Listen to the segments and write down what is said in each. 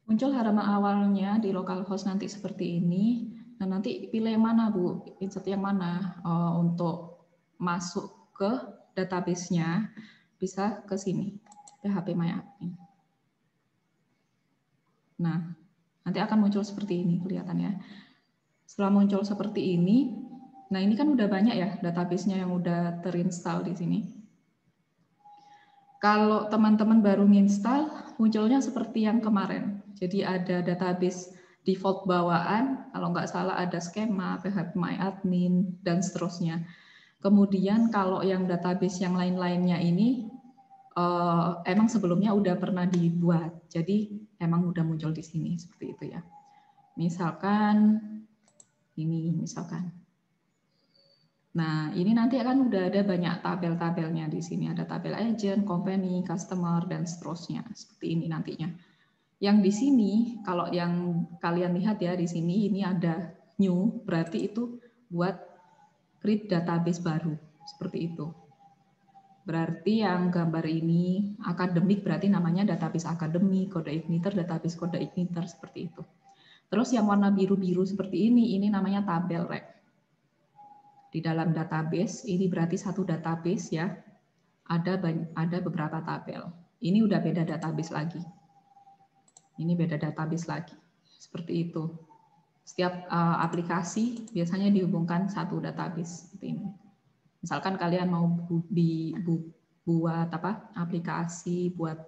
Muncul halaman awalnya di localhost nanti seperti ini. Nah, nanti pilih yang mana, Bu? Insert yang mana untuk masuk ke database-nya. Bisa ke sini, PHP My Admin. Nah, nanti akan muncul seperti ini kelihatannya. Setelah muncul seperti ini, nah ini kan udah banyak ya database-nya yang udah terinstall di sini. Kalau teman-teman baru nginstal, munculnya seperti yang kemarin. Jadi ada database default bawaan, kalau nggak salah ada skema, PHP My Admin, dan seterusnya. Kemudian kalau yang database yang lain-lainnya ini, emang sebelumnya udah pernah dibuat. Jadi emang udah muncul di sini, seperti itu ya. Misalkan, ini misalkan. Nah, ini nanti akan udah ada banyak tabel-tabelnya di sini. Ada tabel agent, company, customer, dan seterusnya. Seperti ini nantinya. Yang di sini, kalau yang kalian lihat ya di sini, ini ada new, berarti itu buat create database baru. Seperti itu. Berarti yang gambar ini akademik, berarti namanya database akademik, kode igniter, database kode igniter, seperti itu. Terus yang warna biru-biru seperti ini namanya tabel rek. Di dalam database, ini berarti satu database ya, ada beberapa tabel. Ini udah beda database lagi. Ini beda database lagi. Seperti itu. Setiap aplikasi biasanya dihubungkan satu database seperti ini. Misalkan kalian mau buat aplikasi buat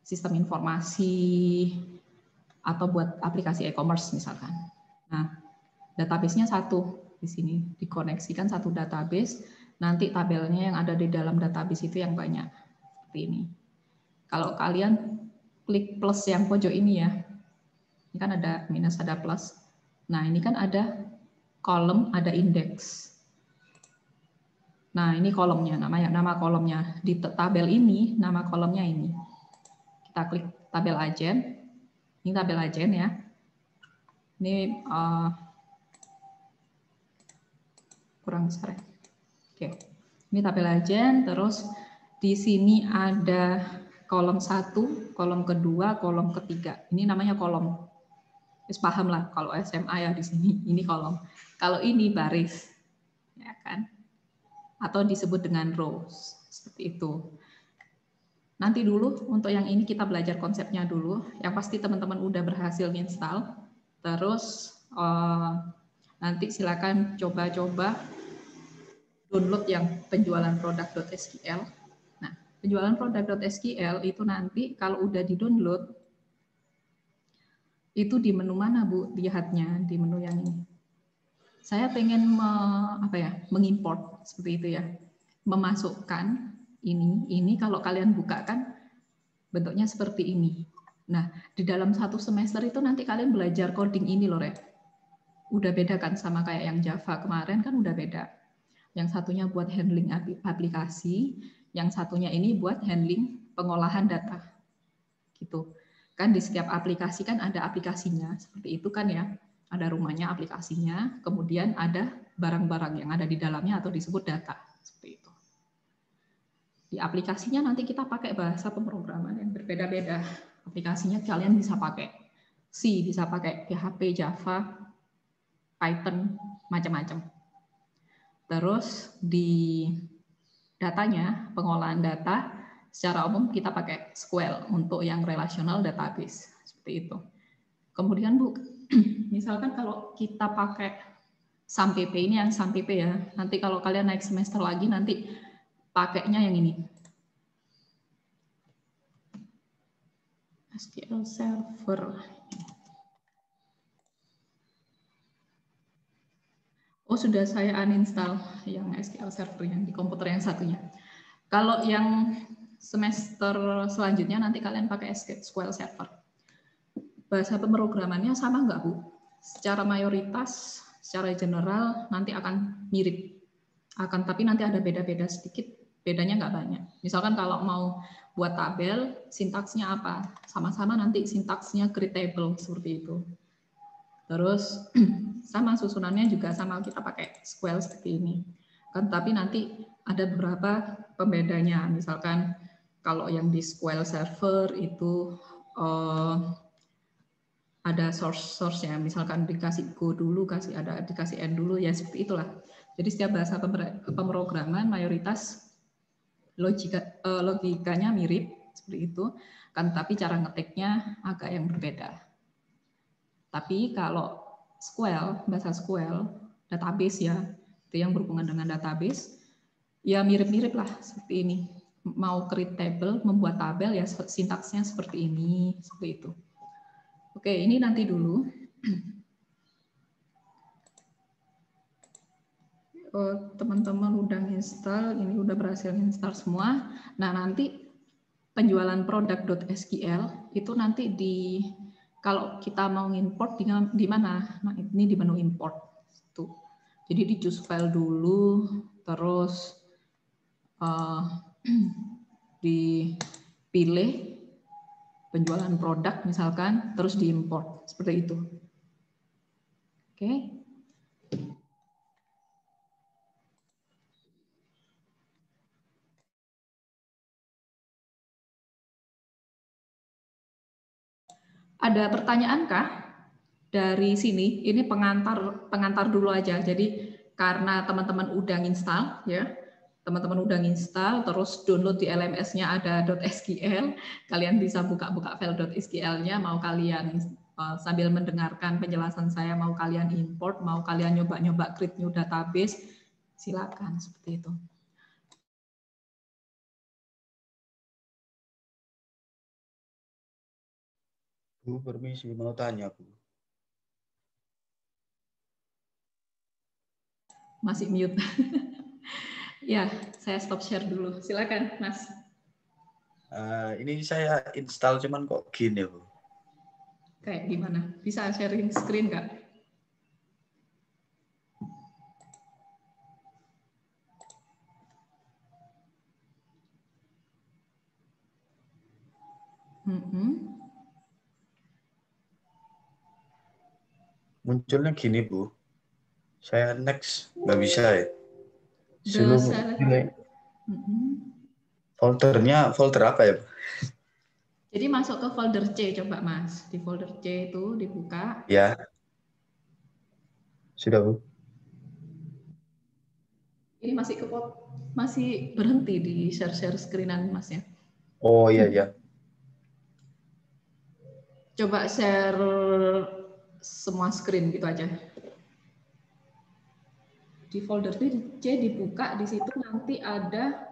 sistem informasi atau buat aplikasi e-commerce misalkan. Nah, database-nya satu di sini, dikoneksikan satu database, nanti tabelnya yang ada di dalam database itu yang banyak, seperti ini. Kalau kalian klik plus yang pojok ini ya, ini kan ada minus, ada plus. Nah, ini kan ada kolom, ada indeks. Nah, ini kolomnya, nama kolomnya. Di tabel ini, nama kolomnya ini. Kita klik tabel agent, ini tabel agent ya. Ini kurang besar ya. Oke. Ini tabel agent, terus di sini ada kolom 1, kolom kedua, kolom ketiga. Ini namanya kolom. Terus paham lah kalau SMA ya di sini ini kolom. Kalau ini baris. Ya kan? Atau disebut dengan rows. Seperti itu. Nanti dulu untuk yang ini kita belajar konsepnya dulu. Yang pasti teman-teman udah berhasil install. Terus nanti silakan coba-coba download yang penjualan produk.sql. Nah, penjualan produk.sql itu nanti kalau udah di-download, itu di menu mana Bu lihatnya? Di menu yang ini. Saya pengen mengimport seperti itu ya. Memasukkan ini kalau kalian buka kan bentuknya seperti ini. Nah, di dalam satu semester itu nanti kalian belajar coding ini loh, Rek. Udah beda kan sama kayak yang Java kemarin kan udah beda. Yang satunya buat handling aplikasi, yang satunya ini buat handling pengolahan data. Gitu. Kan di setiap aplikasi kan ada aplikasinya, seperti itu kan ya. Ada rumahnya aplikasinya, kemudian ada barang-barang yang ada di dalamnya atau disebut data. Seperti itu. Di aplikasinya nanti kita pakai bahasa pemrograman yang berbeda-beda. Aplikasinya kalian bisa pakai C, bisa pakai PHP, Java, Python, macam-macam. Terus di datanya, pengolahan data, secara umum kita pakai SQL untuk yang relational database. Seperti itu. Kemudian Bu, misalkan kalau kita pakai SAMPP, ini yang SAMPP ya, nanti kalau kalian naik semester lagi nanti pakainya yang ini. SQL Server. Oh, sudah saya uninstall yang SQL Server yang di komputer yang satunya. Kalau yang semester selanjutnya nanti kalian pakai SQL Server. Bahasa pemrogramannya sama nggak, Bu? Secara mayoritas, secara general nanti akan mirip. Tapi nanti ada beda-beda sedikit, bedanya nggak banyak. Misalkan kalau mau buat tabel, sintaksnya apa? Sama-sama nanti sintaksnya create table, seperti itu. Terus sama susunannya juga sama, kita pakai SQL seperti ini. Kan tapi nanti ada beberapa pembedanya. Misalkan Kalau yang di SQL Server itu ada source-nya, misalkan dikasih Go dulu, dikasih N dulu, ya seperti itulah. Jadi setiap bahasa pemrograman mayoritas logikanya mirip seperti itu, kan, tapi cara ngetiknya agak yang berbeda. Tapi kalau SQL, bahasa SQL, database ya, itu yang berhubungan dengan database, ya mirip-mirip lah seperti ini. Mau create table, membuat tabel ya sintaksnya seperti ini, seperti itu. Oke, ini nanti dulu. Teman-teman udah install, ini udah berhasil install semua. Nah, nanti penjualan produk.sql itu nanti kalau kita mau import di mana? Nah, ini di menu import. Tuh. Jadi di choose file dulu, terus dipilih penjualan produk misalkan, terus diimport seperti itu. Oke. Ada pertanyaankah dari sini? Ini pengantar dulu aja. Jadi karena teman-teman udah install ya, teman-teman udah install, terus download di LMS-nya ada .sql, kalian bisa buka-buka file .sql-nya, mau kalian sambil mendengarkan penjelasan saya, mau kalian import, mau kalian nyoba-nyoba create new database, silakan seperti itu. Bu, permisi, mau tanya, Bu. Masih mute. Ya, saya stop share dulu. Silakan, Mas. Ini saya install cuman kok gini, Bu. Kayak gimana? Bisa sharing screen nggak? Munculnya gini, Bu. Saya next, nggak bisa ya. Foldernya folder apa ya, Bu? Jadi masuk ke folder C, coba Mas. Di folder C itu dibuka. Ya. Sudah, Bu. Ini masih berhenti di share screenan Mas ya. Oh iya, ya. Coba share semua screen gitu aja. Di folder C dibuka, di situ nanti ada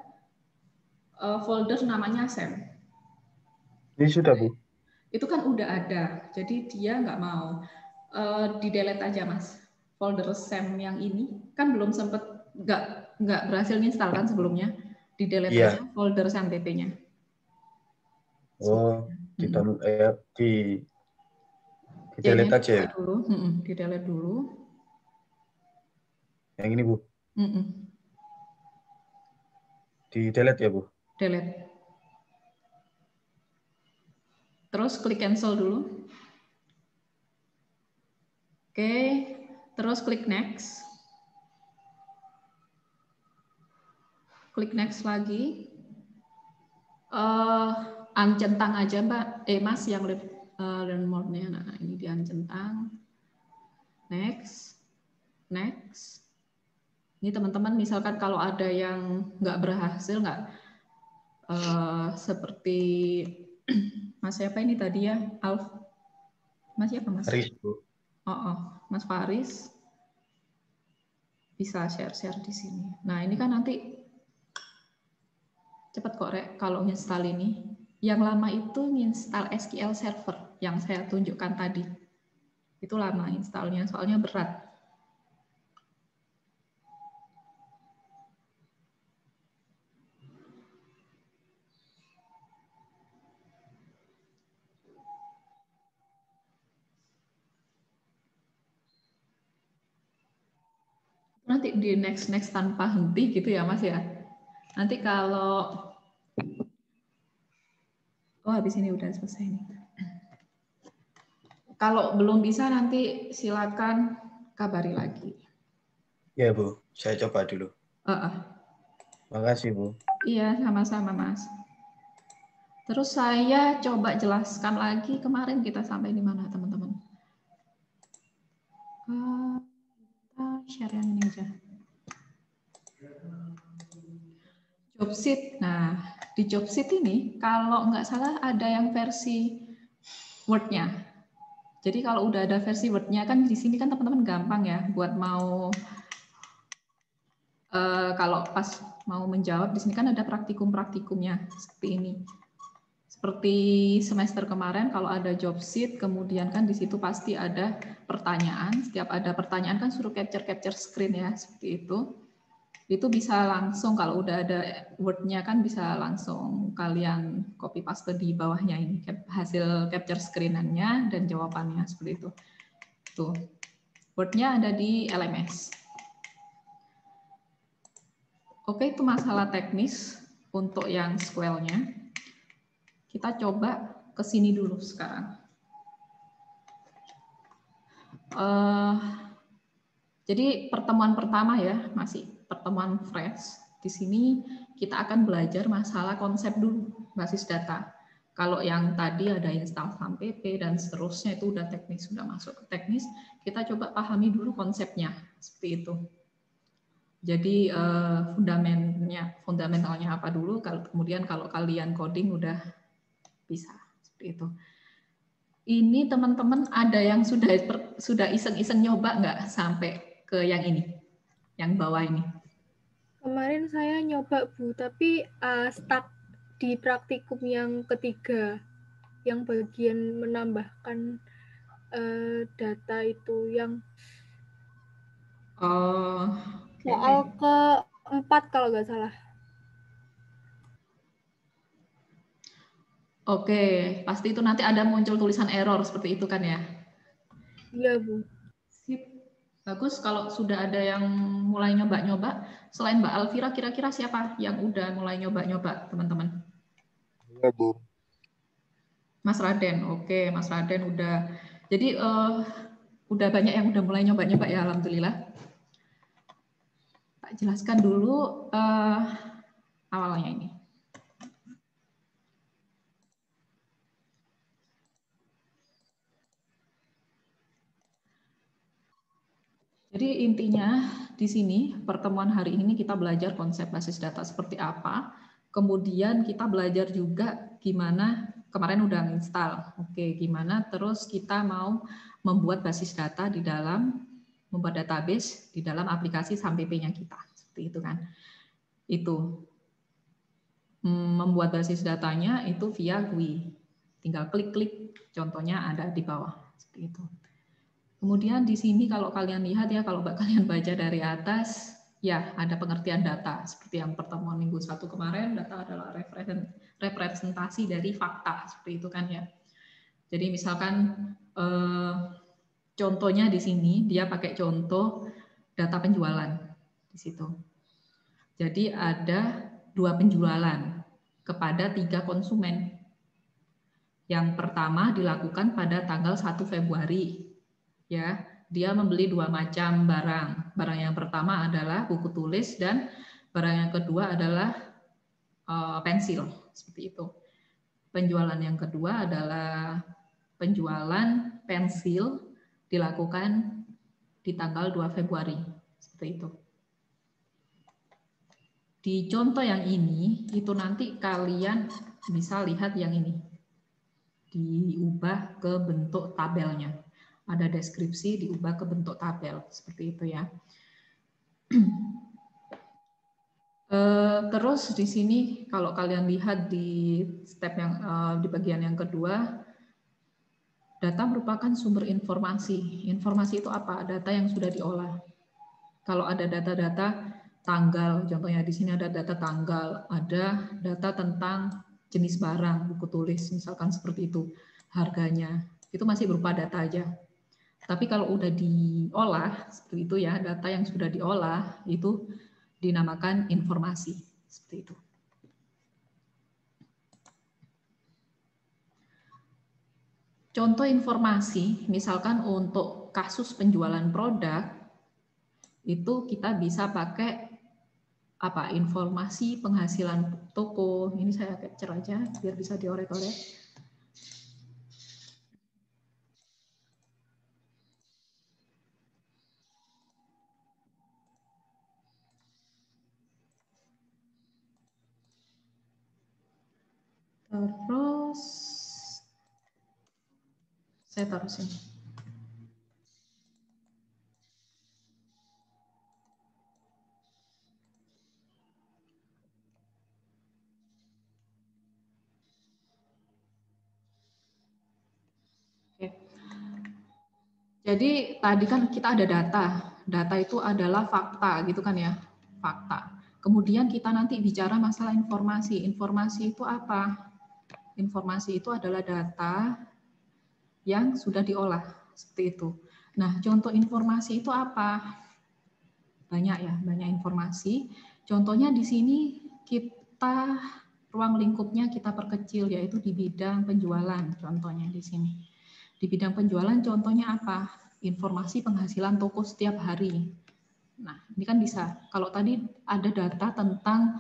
folder namanya SAM. Ini sudah, Bu. Itu kan udah ada, jadi dia nggak mau. Di delete aja Mas. Folder SAM yang ini kan belum sempet nggak berhasil install kan sebelumnya. Di delete aja folder SAMPP-nya. Oh, di delete aja ya. Dulu, di delete dulu. Yang ini, Bu. Di delete ya, Bu. Delete. Terus klik cancel dulu. Oke, terus klik next. Klik next lagi. Uncentang aja Mbak. Mas yang learn more-nya. Nah, ini di uncentang. Next. Next. Ini teman-teman misalkan kalau ada yang nggak berhasil, seperti Mas siapa ini tadi ya? Mas siapa Mas? Faris, Bu. Mas Faris. Bisa share-share di sini. Nah ini kan nanti cepat kok Rek kalau install ini. Yang lama itu install SQL Server yang saya tunjukkan tadi. Itu lama installnya, soalnya berat. Nanti di next tanpa henti gitu ya Mas ya. Nanti kalau habis ini udah selesai nih. Kalau belum bisa nanti silakan kabari lagi. Ya, Bu. Saya coba dulu. Makasih, Bu. Iya, sama-sama Mas. Terus saya coba jelaskan lagi kemarin kita sampai di mana teman-teman. Kita share yang ini aja. Job sheet. Nah, di job sheet ini kalau nggak salah ada yang versi Word-nya. Jadi kalau udah ada versi Word-nya kan di sini kan teman-teman gampang ya buat mau kalau pas mau menjawab di sini kan ada praktikum-praktikumnya seperti ini. Seperti semester kemarin kalau ada job sheet, kemudian kan di situ pasti ada pertanyaan. Setiap ada pertanyaan kan suruh capture screen ya, seperti itu. Itu bisa langsung kalau udah ada Word-nya kan bisa langsung kalian copy paste di bawahnya ini hasil capture screen-nya dan jawabannya seperti itu. Tuh. Word-nya ada di LMS. Oke, itu masalah teknis untuk yang SQL-nya. Kita coba ke sini dulu sekarang. Jadi pertemuan pertama ya, masih pertemuan fresh. Di sini kita akan belajar masalah konsep dulu, basis data. Kalau yang tadi ada install SAM-PP dan seterusnya itu udah teknis, sudah masuk ke teknis, kita coba pahami dulu konsepnya, seperti itu. Jadi fundamentalnya apa dulu, kemudian kalau kalian coding udah bisa, seperti itu. Ini teman-teman ada yang sudah iseng-iseng nyoba nggak sampai ke yang ini, yang bawah ini? Kemarin saya nyoba Bu, tapi stuck di praktikum yang ketiga, yang bagian menambahkan data itu, yang soal keempat kalau nggak salah. Oke, pasti itu nanti ada muncul tulisan error seperti itu kan ya? Iya Bu. Sip. Bagus, kalau sudah ada yang mulai nyoba-nyoba, selain Mbak Alvira, kira-kira siapa yang udah mulai nyoba-nyoba, teman-teman? Iya, Bu. Mas Raden, oke, Mas Raden udah. Jadi udah banyak yang udah mulai nyoba-nyoba ya, alhamdulillah. Tak jelaskan dulu awalnya ini. Jadi intinya di sini pertemuan hari ini kita belajar konsep basis data seperti apa. Kemudian kita belajar juga gimana kemarin udah install. Oke, gimana terus kita mau membuat basis data di dalam membuat database di dalam aplikasi SAM-PP-nya kita. Seperti itu kan. Itu membuat basis datanya itu via GUI. Tinggal klik-klik, contohnya ada di bawah. Seperti itu. Kemudian di sini kalau kalian lihat ya, kalau kalian baca dari atas, ya ada pengertian data. Seperti yang pertemuan minggu 1 kemarin, data adalah representasi dari fakta. Seperti itu kan ya. Jadi misalkan contohnya di sini, dia pakai contoh data penjualan di situ. Jadi ada 2 penjualan kepada 3 konsumen. Yang pertama dilakukan pada tanggal 1 Februari. Ya, dia membeli 2 macam barang. Barang yang pertama adalah buku tulis dan barang yang kedua adalah pensil, seperti itu. Penjualan yang kedua adalah penjualan pensil dilakukan di tanggal 2 Februari, seperti itu. Di contoh yang ini, itu nanti kalian bisa lihat yang ini. Diubah ke bentuk tabelnya. Ada deskripsi diubah ke bentuk tabel seperti itu ya. Terus di sini kalau kalian lihat di step yang di bagian yang kedua, data merupakan sumber informasi. Informasi itu apa? Data yang sudah diolah. Kalau ada data-data tanggal, contohnya di sini ada data tanggal, ada data tentang jenis barang, buku tulis, misalkan seperti itu, harganya, itu masih berupa data aja. Tapi kalau udah diolah, seperti itu ya, data yang sudah diolah, itu dinamakan informasi, seperti itu. Contoh informasi, misalkan untuk kasus penjualan produk, itu kita bisa pakai informasi penghasilan toko. Ini saya capture aja biar bisa diorek-orek. Terus saya taruh sini. Oke. Jadi tadi kan kita ada data. Data itu adalah fakta gitu kan ya, fakta. Kemudian kita nanti bicara masalah informasi. Informasi itu apa? Informasi itu adalah data yang sudah diolah, seperti itu. Nah, contoh informasi itu apa? Banyak ya, banyak informasi. Contohnya di sini kita ruang lingkupnya kita perkecil, yaitu di bidang penjualan. Contohnya di sini. Di bidang penjualan contohnya apa? Informasi penghasilan toko setiap hari. Nah, ini kan bisa. Kalau tadi ada data tentang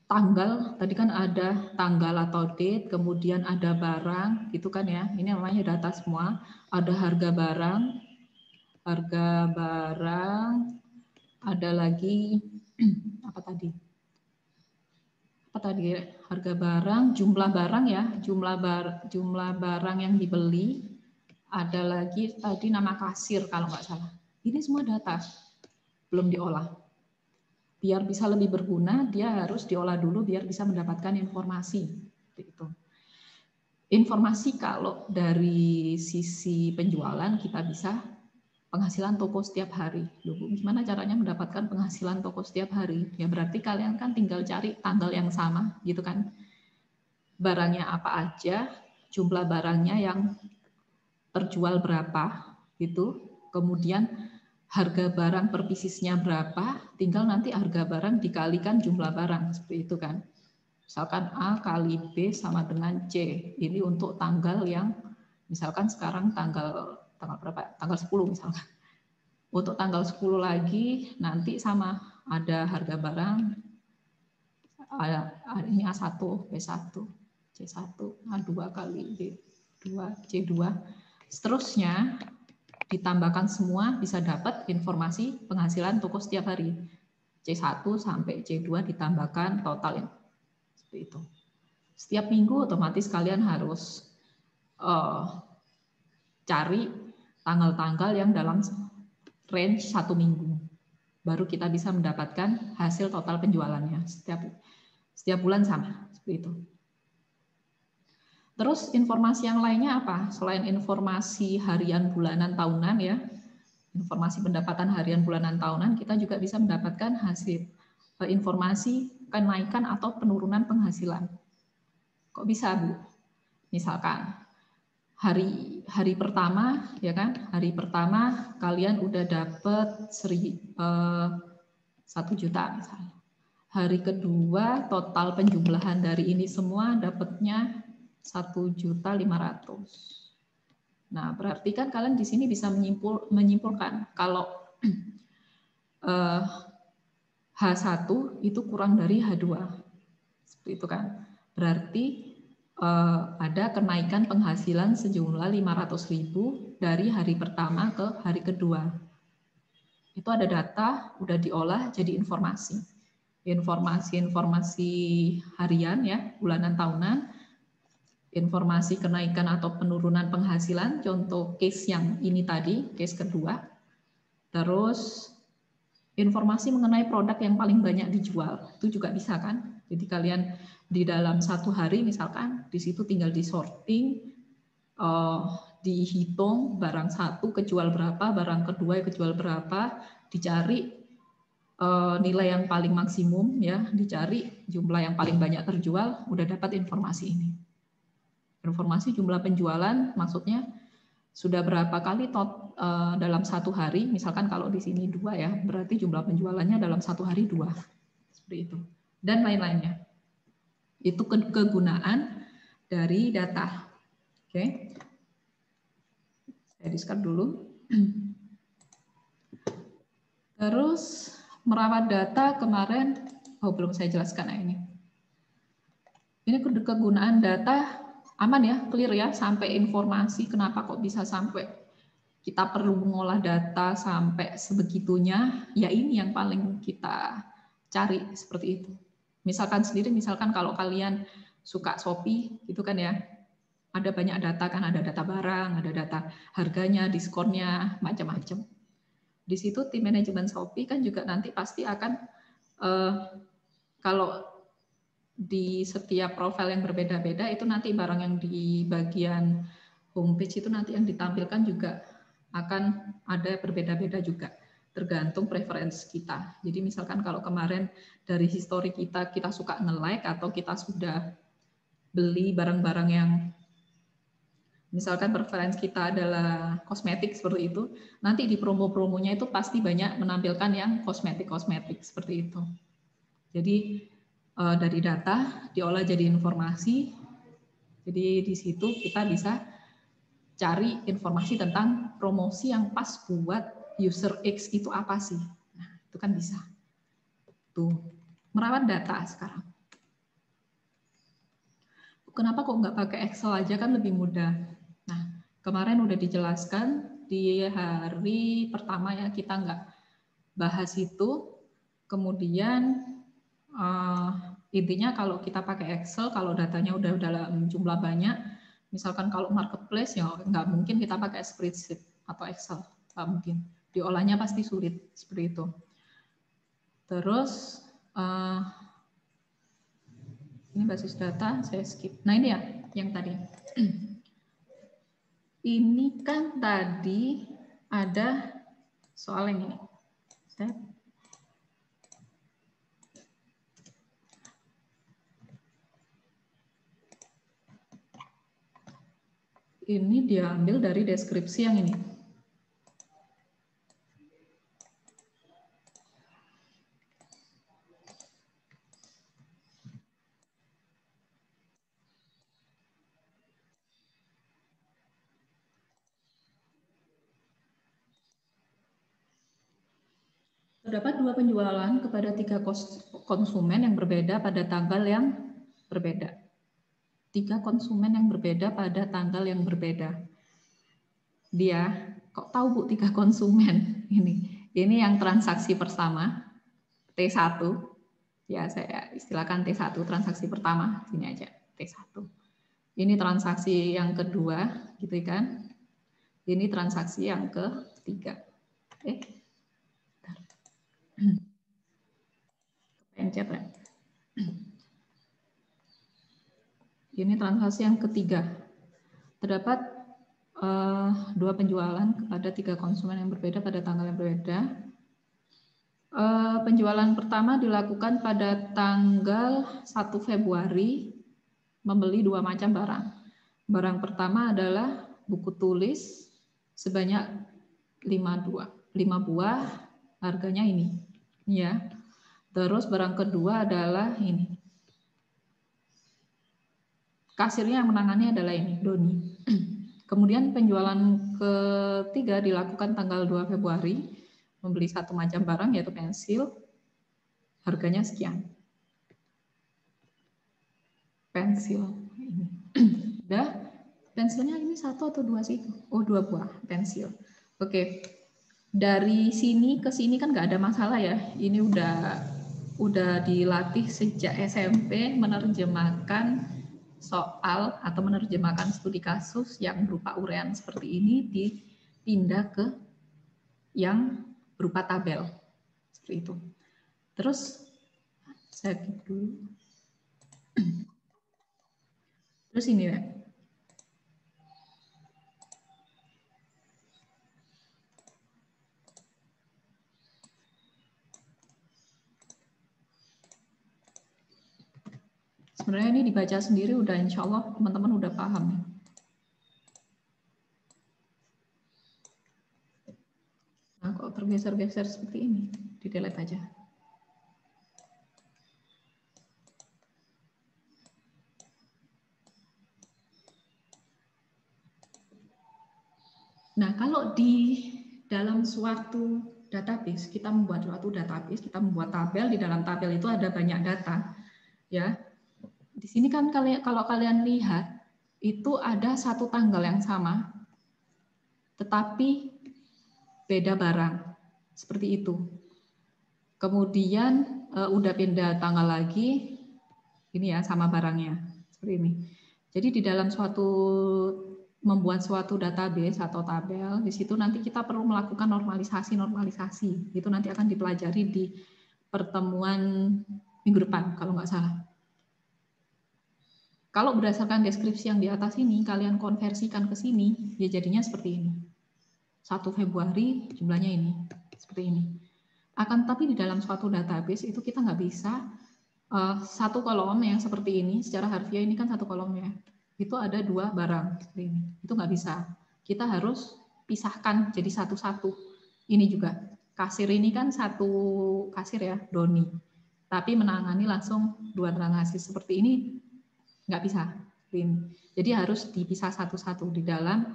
tanggal, tadi kan ada tanggal atau date, kemudian ada barang, gitu kan ya. Ini namanya data semua. Ada harga barang, ada lagi apa tadi? Harga barang, jumlah barang ya, jumlah barang yang dibeli, ada lagi tadi nama kasir kalau nggak salah. Ini semua data, belum diolah. Biar bisa lebih berguna, dia harus diolah dulu biar bisa mendapatkan informasi. Gitu. Informasi kalau dari sisi penjualan kita bisa penghasilan toko setiap hari. Loh, gimana caranya mendapatkan penghasilan toko setiap hari? Ya berarti kalian kan tinggal cari tanggal yang sama, gitu kan? Barangnya apa aja, jumlah barangnya yang terjual berapa, gitu. Kemudian harga barang per piecesnya berapa, tinggal nanti harga barang dikalikan jumlah barang, seperti itu kan. Misalkan A kali B sama dengan C. Ini untuk tanggal yang, misalkan sekarang tanggal berapa? Tanggal 10 misalkan. Untuk tanggal 10 lagi, nanti sama, ada harga barang, ini A1, B1, C1, A2 kali B2, C2. Seterusnya, ditambahkan semua bisa dapat informasi penghasilan toko setiap hari. C1 sampai C2 ditambahkan total seperti itu. Setiap minggu otomatis kalian harus cari tanggal-tanggal yang dalam range 1 minggu. Baru kita bisa mendapatkan hasil total penjualannya. Setiap bulan sama, seperti itu. Terus informasi yang lainnya apa? Selain informasi harian, bulanan, tahunan ya, informasi pendapatan harian, bulanan, tahunan, kita juga bisa mendapatkan hasil informasi kenaikan atau penurunan penghasilan. Kok bisa, Bu? Misalkan hari pertama ya kan, hari pertama kalian udah dapat 1 juta misalnya. Hari kedua total penjumlahan dari ini semua dapatnya 1.500.000. Nah, berarti kan kalian di sini bisa menyimpulkan kalau H1 itu kurang dari H2. Seperti itu kan. Berarti ada kenaikan penghasilan sejumlah 500.000 dari hari pertama ke hari kedua. Itu ada data, udah diolah jadi informasi. Informasi harian ya, bulanan, tahunan. Informasi kenaikan atau penurunan penghasilan, contoh case yang ini tadi, case kedua. Terus informasi mengenai produk yang paling banyak dijual, itu juga bisa kan? Jadi kalian di dalam 1 hari misalkan, di situ tinggal di sorting, dihitung barang 1 kejual berapa, barang kedua kejual berapa, dicari nilai yang paling maksimum ya, dicari jumlah yang paling banyak terjual, udah dapat informasi ini. Informasi jumlah penjualan maksudnya sudah berapa kali dalam 1 hari, misalkan kalau di sini 2 ya, berarti jumlah penjualannya dalam 1 hari 2. Seperti itu. Dan lain-lainnya. Itu kegunaan dari data. Oke. Saya di-share dulu. Terus merawat data kemarin, belum saya jelaskan ini. Ini kegunaan data aman ya, clear ya, sampai informasi kenapa kok bisa sampai kita perlu mengolah data sampai sebegitunya, ya ini yang paling kita cari seperti itu. Misalkan kalau kalian suka Shopee, gitu kan ya, ada banyak data kan, ada data barang, ada data harganya, diskonnya, macam-macam. Di situ tim manajemen Shopee kan juga nanti pasti akan kalau di setiap profil yang berbeda-beda itu nanti barang yang di bagian homepage itu nanti yang ditampilkan juga akan ada berbeda-beda juga tergantung preferensi kita. Jadi misalkan kalau kemarin dari histori kita suka nge-like atau kita sudah beli barang-barang yang misalkan preferensi kita adalah kosmetik seperti itu, nanti di promo-promonya itu pasti banyak menampilkan yang kosmetik-kosmetik seperti itu. Jadi dari data diolah jadi informasi, jadi di situ kita bisa cari informasi tentang promosi yang pas buat user X itu apa sih. Nah, itu kan bisa. Tuh, merawat data sekarang. Kenapa kok nggak pakai Excel aja, kan lebih mudah. Nah, kemarin udah dijelaskan di hari pertama ya, kita nggak bahas itu. Kemudian intinya kalau kita pakai Excel, kalau datanya udah dalam jumlah banyak, misalkan kalau marketplace ya nggak mungkin kita pakai spreadsheet atau Excel, nggak mungkin. Diolahnya pasti sulit seperti itu. Terus ini basis data, saya skip. Nah ini ya, yang tadi. Ini kan tadi ada soal yang ini. Ini diambil dari deskripsi yang ini. Terdapat 2 penjualan kepada 3 konsumen yang berbeda pada tanggal yang berbeda. 3 konsumen yang berbeda pada tanggal yang berbeda. Dia, kok tahu Bu 3 konsumen? Ini yang transaksi pertama, T1. Ya, saya istilahkan T1, transaksi pertama. Sini aja, T1. Ini transaksi yang kedua, gitu kan? Ini transaksi yang ketiga. Pencet ya. Ini transaksi yang ketiga. Terdapat 2 penjualan kepada 3 konsumen yang berbeda pada tanggal yang berbeda. Penjualan pertama dilakukan pada tanggal 1 Februari, membeli 2 macam barang. Barang pertama adalah buku tulis sebanyak 5 buah, harganya ini. Ya. Terus barang kedua adalah ini. Kasirnya yang menangani adalah ini, Doni. Kemudian penjualan ketiga dilakukan tanggal 2 Februari, membeli 1 macam barang yaitu pensil, harganya sekian. Pensil ini. Udah, pensilnya ini 1 atau 2 sih? Oh, 2 buah pensil. Oke. Dari sini ke sini kan nggak ada masalah ya. Ini udah dilatih sejak SMP menerjemahkan soal atau menerjemahkan studi kasus yang berupa uraian seperti ini dipindah ke yang berupa tabel seperti itu. Terus saya keep dulu. Terus ini ya. Sebenarnya ini dibaca sendiri udah insya Allah teman-teman udah paham. Nah, kok tergeser-geser seperti ini, di delete aja. Nah, kalau di dalam suatu database, kita membuat suatu database, kita membuat tabel, di dalam tabel itu ada banyak data. Ya. Di sini kan kalau kalian lihat, itu ada satu tanggal yang sama, tetapi beda barang. Seperti itu. Kemudian udah pindah tanggal lagi, ini ya sama barangnya. Seperti ini. Jadi di dalam membuat suatu database atau tabel, di situ nanti kita perlu melakukan normalisasi. Itu nanti akan dipelajari di pertemuan minggu depan, kalau nggak salah. Kalau berdasarkan deskripsi yang di atas ini, kalian konversikan ke sini, ya jadinya seperti ini. 1 Februari jumlahnya ini, seperti ini. Akan tapi di dalam suatu database itu kita nggak bisa satu kolom yang seperti ini, secara harfiah ini kan satu kolomnya. Itu ada 2 barang seperti ini. Itu nggak bisa. Kita harus pisahkan jadi satu-satu. Ini juga kasir ini kan satu kasir ya, Doni. Tapi menangani langsung 2 transaksi seperti ini nggak bisa. Seperti ini. Jadi harus dipisah satu-satu di dalam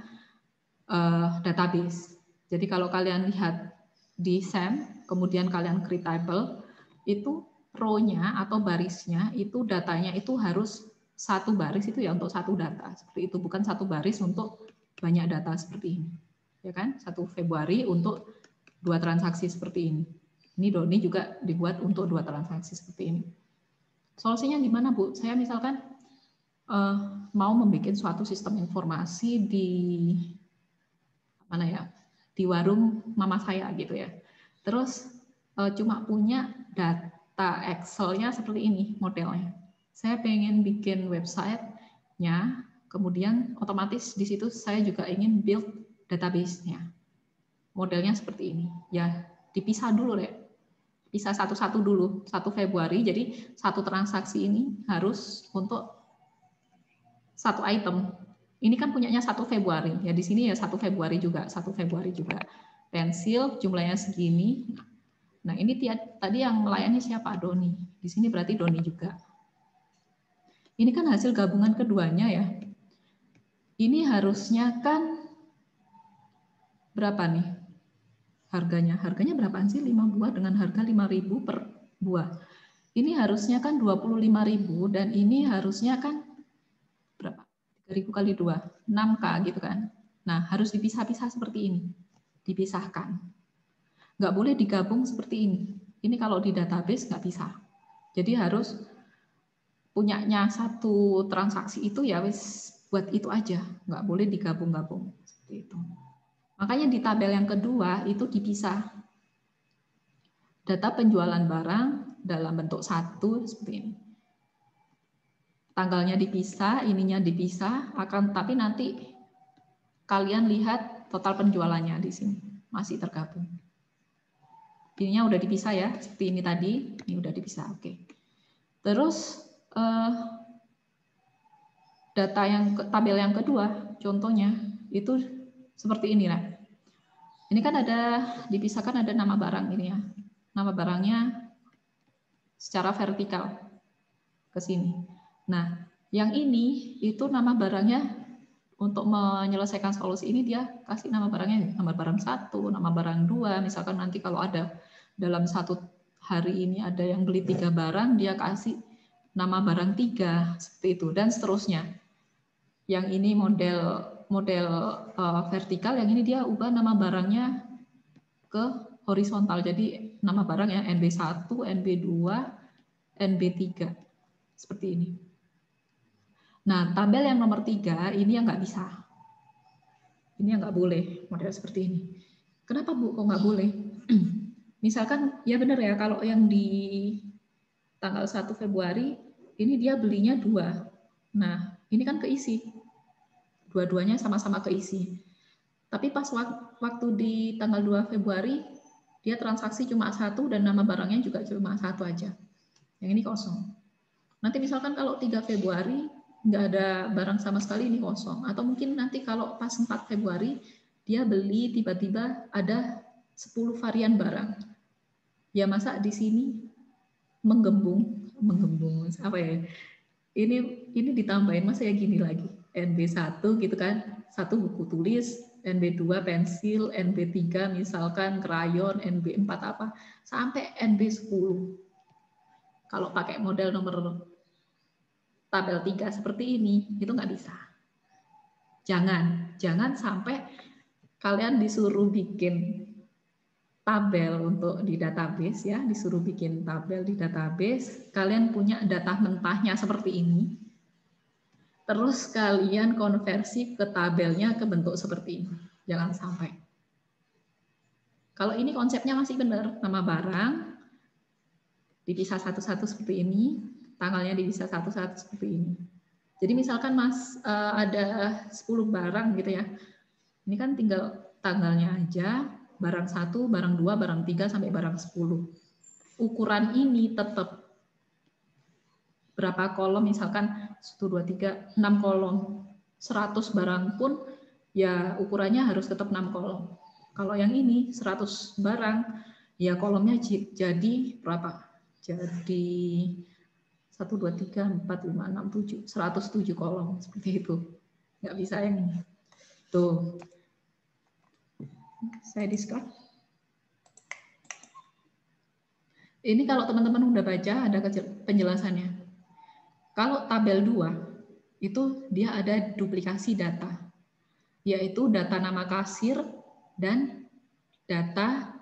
database. Jadi kalau kalian lihat di SAM, kemudian kalian create table, itu row-nya atau barisnya itu datanya itu harus satu baris itu ya untuk satu data seperti itu, bukan satu baris untuk banyak data seperti ini, ya kan? 1 Februari untuk 2 transaksi seperti ini. Ini Doni juga dibuat untuk 2 transaksi seperti ini. Solusinya gimana, Bu? Saya misalkan mau membuat suatu sistem informasi di mana ya? Di warung mama saya gitu ya. Terus cuma punya data Excel-nya seperti ini modelnya. Saya pengen bikin website-nya, kemudian otomatis di situ saya juga ingin build database-nya. Modelnya seperti ini. Ya, dipisah dulu deh. Pisah satu-satu dulu. 1 Februari, jadi satu transaksi ini harus untuk satu item. Ini kan punyanya 1 Februari. Ya di sini ya 1 Februari juga, 1 Februari juga. Pensil jumlahnya segini. Nah, ini tadi yang melayani siapa? Doni. Di sini berarti Doni juga. Ini kan hasil gabungan keduanya ya. Ini harusnya kan berapa nih harganya? Harganya berapaan sih 5 buah dengan harga 5.000 per buah? Ini harusnya kan 25.000 dan ini harusnya kan berapa? 3.000 kali 2, 6K gitu kan. Nah, harus dipisah-pisah seperti ini. Dipisahkan. Nggak boleh digabung seperti ini. Ini kalau di database nggak bisa. Jadi harus punyanya satu transaksi itu ya wis buat itu aja. Nggak boleh digabung-gabung. Seperti itu. Makanya di tabel yang kedua itu dipisah. Data penjualan barang dalam bentuk satu seperti ini. Tanggalnya dipisah, ininya dipisah, tapi nanti kalian lihat total penjualannya di sini. Masih tergabung. Ininya udah dipisah ya, seperti ini tadi, ini udah dipisah, oke. Terus data tabel yang kedua, contohnya itu seperti ini lah. Ini kan ada dipisahkan ada nama barang ini ya, nama barangnya secara vertikal ke sini. Nah, yang ini itu nama barangnya untuk menyelesaikan solusi ini dia kasih nama barangnya, nama barang 1, nama barang 2, misalkan nanti kalau ada dalam satu hari ini ada yang beli 3 barang, dia kasih nama barang 3, seperti itu, dan seterusnya. Yang ini model vertikal, yang ini dia ubah nama barangnya ke horizontal, jadi nama barang ya NB1, NB2, NB3, seperti ini. Nah, tabel yang nomor 3 ini yang nggak bisa. Ini yang nggak boleh, model seperti ini. Kenapa Bu, kok nggak boleh? Misalkan, ya benar ya, kalau yang di tanggal 1 Februari, ini dia belinya 2. Nah, ini kan keisi. Dua-duanya sama-sama keisi. Tapi pas waktu di tanggal 2 Februari, dia transaksi cuma 1 dan nama barangnya juga cuma 1 aja. Yang ini kosong. Nanti misalkan kalau 3 Februari, nggak ada barang sama sekali, ini kosong. Atau mungkin nanti kalau pas 4 Februari, dia beli tiba-tiba ada 10 varian barang. Ya masa di sini menggembung apa ya? Ini ditambahin masa ya gini lagi. NB1 gitu kan, 1 buku tulis, NB2 pensil, NB3 misalkan krayon, NB4 apa, sampai NB10. Kalau pakai model nomor tabel 3 seperti ini, itu nggak bisa. Jangan sampai kalian disuruh bikin tabel untuk di database ya, disuruh bikin tabel di database, kalian punya data mentahnya seperti ini. Terus kalian konversi ke tabelnya ke bentuk seperti ini. Jangan sampai. Kalau ini konsepnya masih benar, nama barang dipisah satu-satu seperti ini, tanggalnya dipisah satu-satu seperti ini. Jadi misalkan Mas ada 10 barang gitu ya. Ini kan tinggal tanggalnya aja, barang 1, barang 2, barang 3 sampai barang 10. Ukuran ini tetap berapa kolom, misalkan 1, 2, 3, 6 kolom. 100 barang pun ya ukurannya harus tetap 6 kolom. Kalau yang ini 100 barang ya kolomnya jadi berapa? Jadi 1, 2, 3, 4, 5, 6, 7, 107 kolom seperti itu. Nggak bisa yang ini. Tuh. Saya di-start. Ini kalau teman-teman udah baca ada penjelasannya. Kalau tabel 2 itu dia ada duplikasi data, yaitu data nama kasir dan data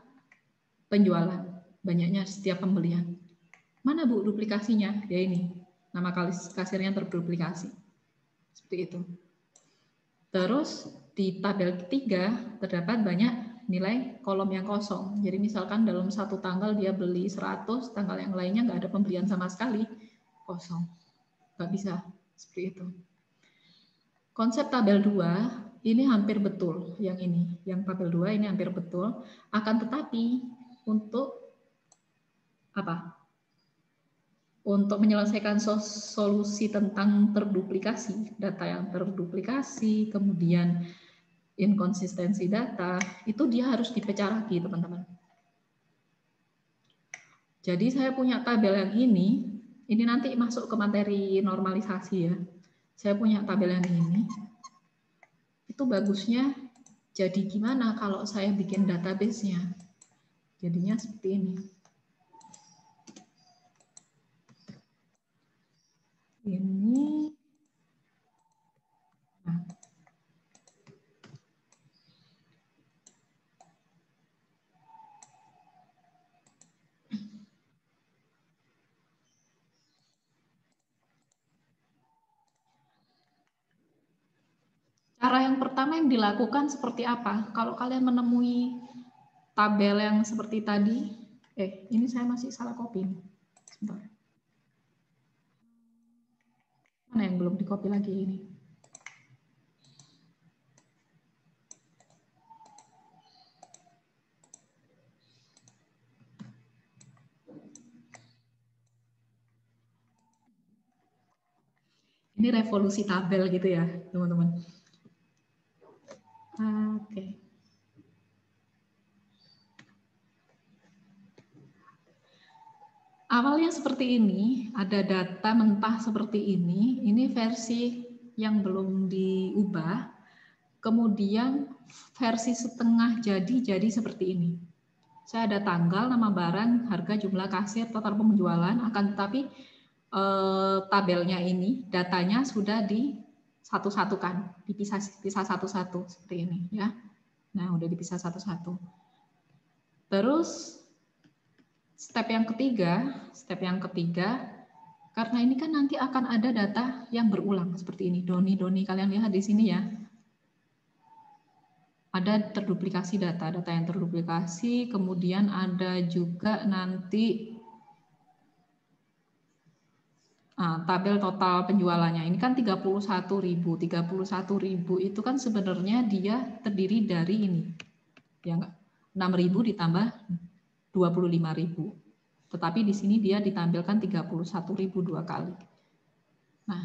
penjualan, banyaknya setiap pembelian. Mana Bu duplikasinya? Ya ini, nama kasirnya terduplikasi. Seperti itu. Terus di tabel ketiga terdapat banyak nilai kolom yang kosong. Jadi misalkan dalam satu tanggal dia beli 100, tanggal yang lainnya nggak ada pembelian sama sekali, kosong. Nggak bisa, seperti itu. Konsep tabel 2 ini hampir betul, yang ini. Yang tabel 2 ini hampir betul, akan tetapi untuk apa? Untuk menyelesaikan solusi tentang terduplikasi, data yang terduplikasi, kemudian inkonsistensi data, itu dia harus dipecah lagi, teman-teman. Jadi saya punya tabel yang ini nanti masuk ke materi normalisasi ya. Saya punya tabel yang ini. Itu bagusnya jadi gimana kalau saya bikin database-nya? Jadinya seperti ini. Ini. Nah. Cara yang pertama yang dilakukan seperti apa? Kalau kalian menemui tabel yang seperti tadi, ini saya masih salah copy. Sebentar. Mana yang belum di-copy lagi ini? Ini revolusi tabel gitu ya, teman-teman. Oke. Awalnya seperti ini, ada data mentah seperti ini versi yang belum diubah, kemudian versi setengah jadi seperti ini. Saya ada tanggal, nama barang, harga, jumlah kasir, total penjualan, akan tetapi tabelnya ini, datanya sudah disatu-satukan, dipisah satu-satu seperti ini ya. Nah, udah dipisah satu-satu. Terus step yang ketiga, karena ini kan nanti akan ada data yang berulang seperti ini. Doni, kalian lihat di sini ya. Ada terduplikasi data yang terduplikasi, kemudian ada juga nanti tabel total penjualannya. Ini kan 31.000. 31.000 itu kan sebenarnya dia terdiri dari ini. Ya enggak? 6.000 ditambah 25.000. Tetapi di sini dia ditampilkan 31.000 2 kali. Nah,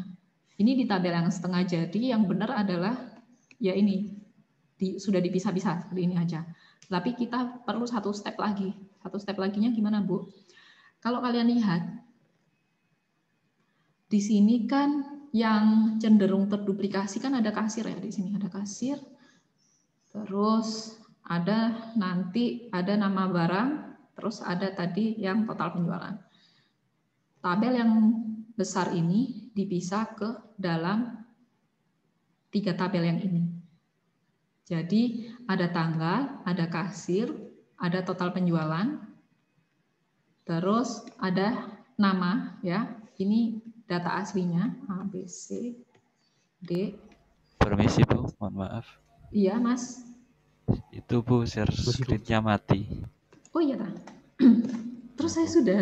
ini di tabel yang setengah jadi, yang benar adalah ya ini sudah dipisah-pisah seperti ini aja. Tapi kita perlu satu step lagi. Satu step laginya gimana, Bu? Kalau kalian lihat di sini kan yang cenderung terduplikasi kan ada kasir ya, di sini ada kasir. Terus ada nanti ada nama barang, terus ada tadi yang total penjualan. Tabel yang besar ini dipisah ke dalam 3 tabel yang ini. Jadi ada tanggal, ada kasir, ada total penjualan, terus ada nama ya. Ini data aslinya A, B, C, D. Permisi Bu, mohon maaf. Iya Mas. Itu Bu, share screen-nya mati. Oh iya tak. Terus saya sudah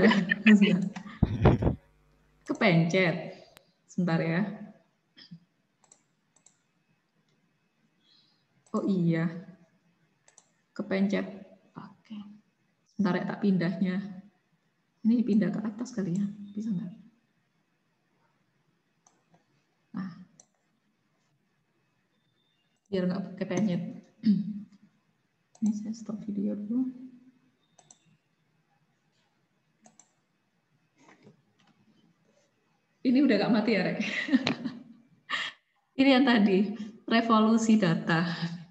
kepencet. Sebentar ya. Oh iya. Kepencet. Oke. Sebentar ya tak pindahnya. Ini dipindah ke atas kali ya. Bisa nggak? Nah. Biar nggak kepencet. Ini saya stop video dulu. Ini udah gak mati ya, Rek? Ini yang tadi, revolusi data.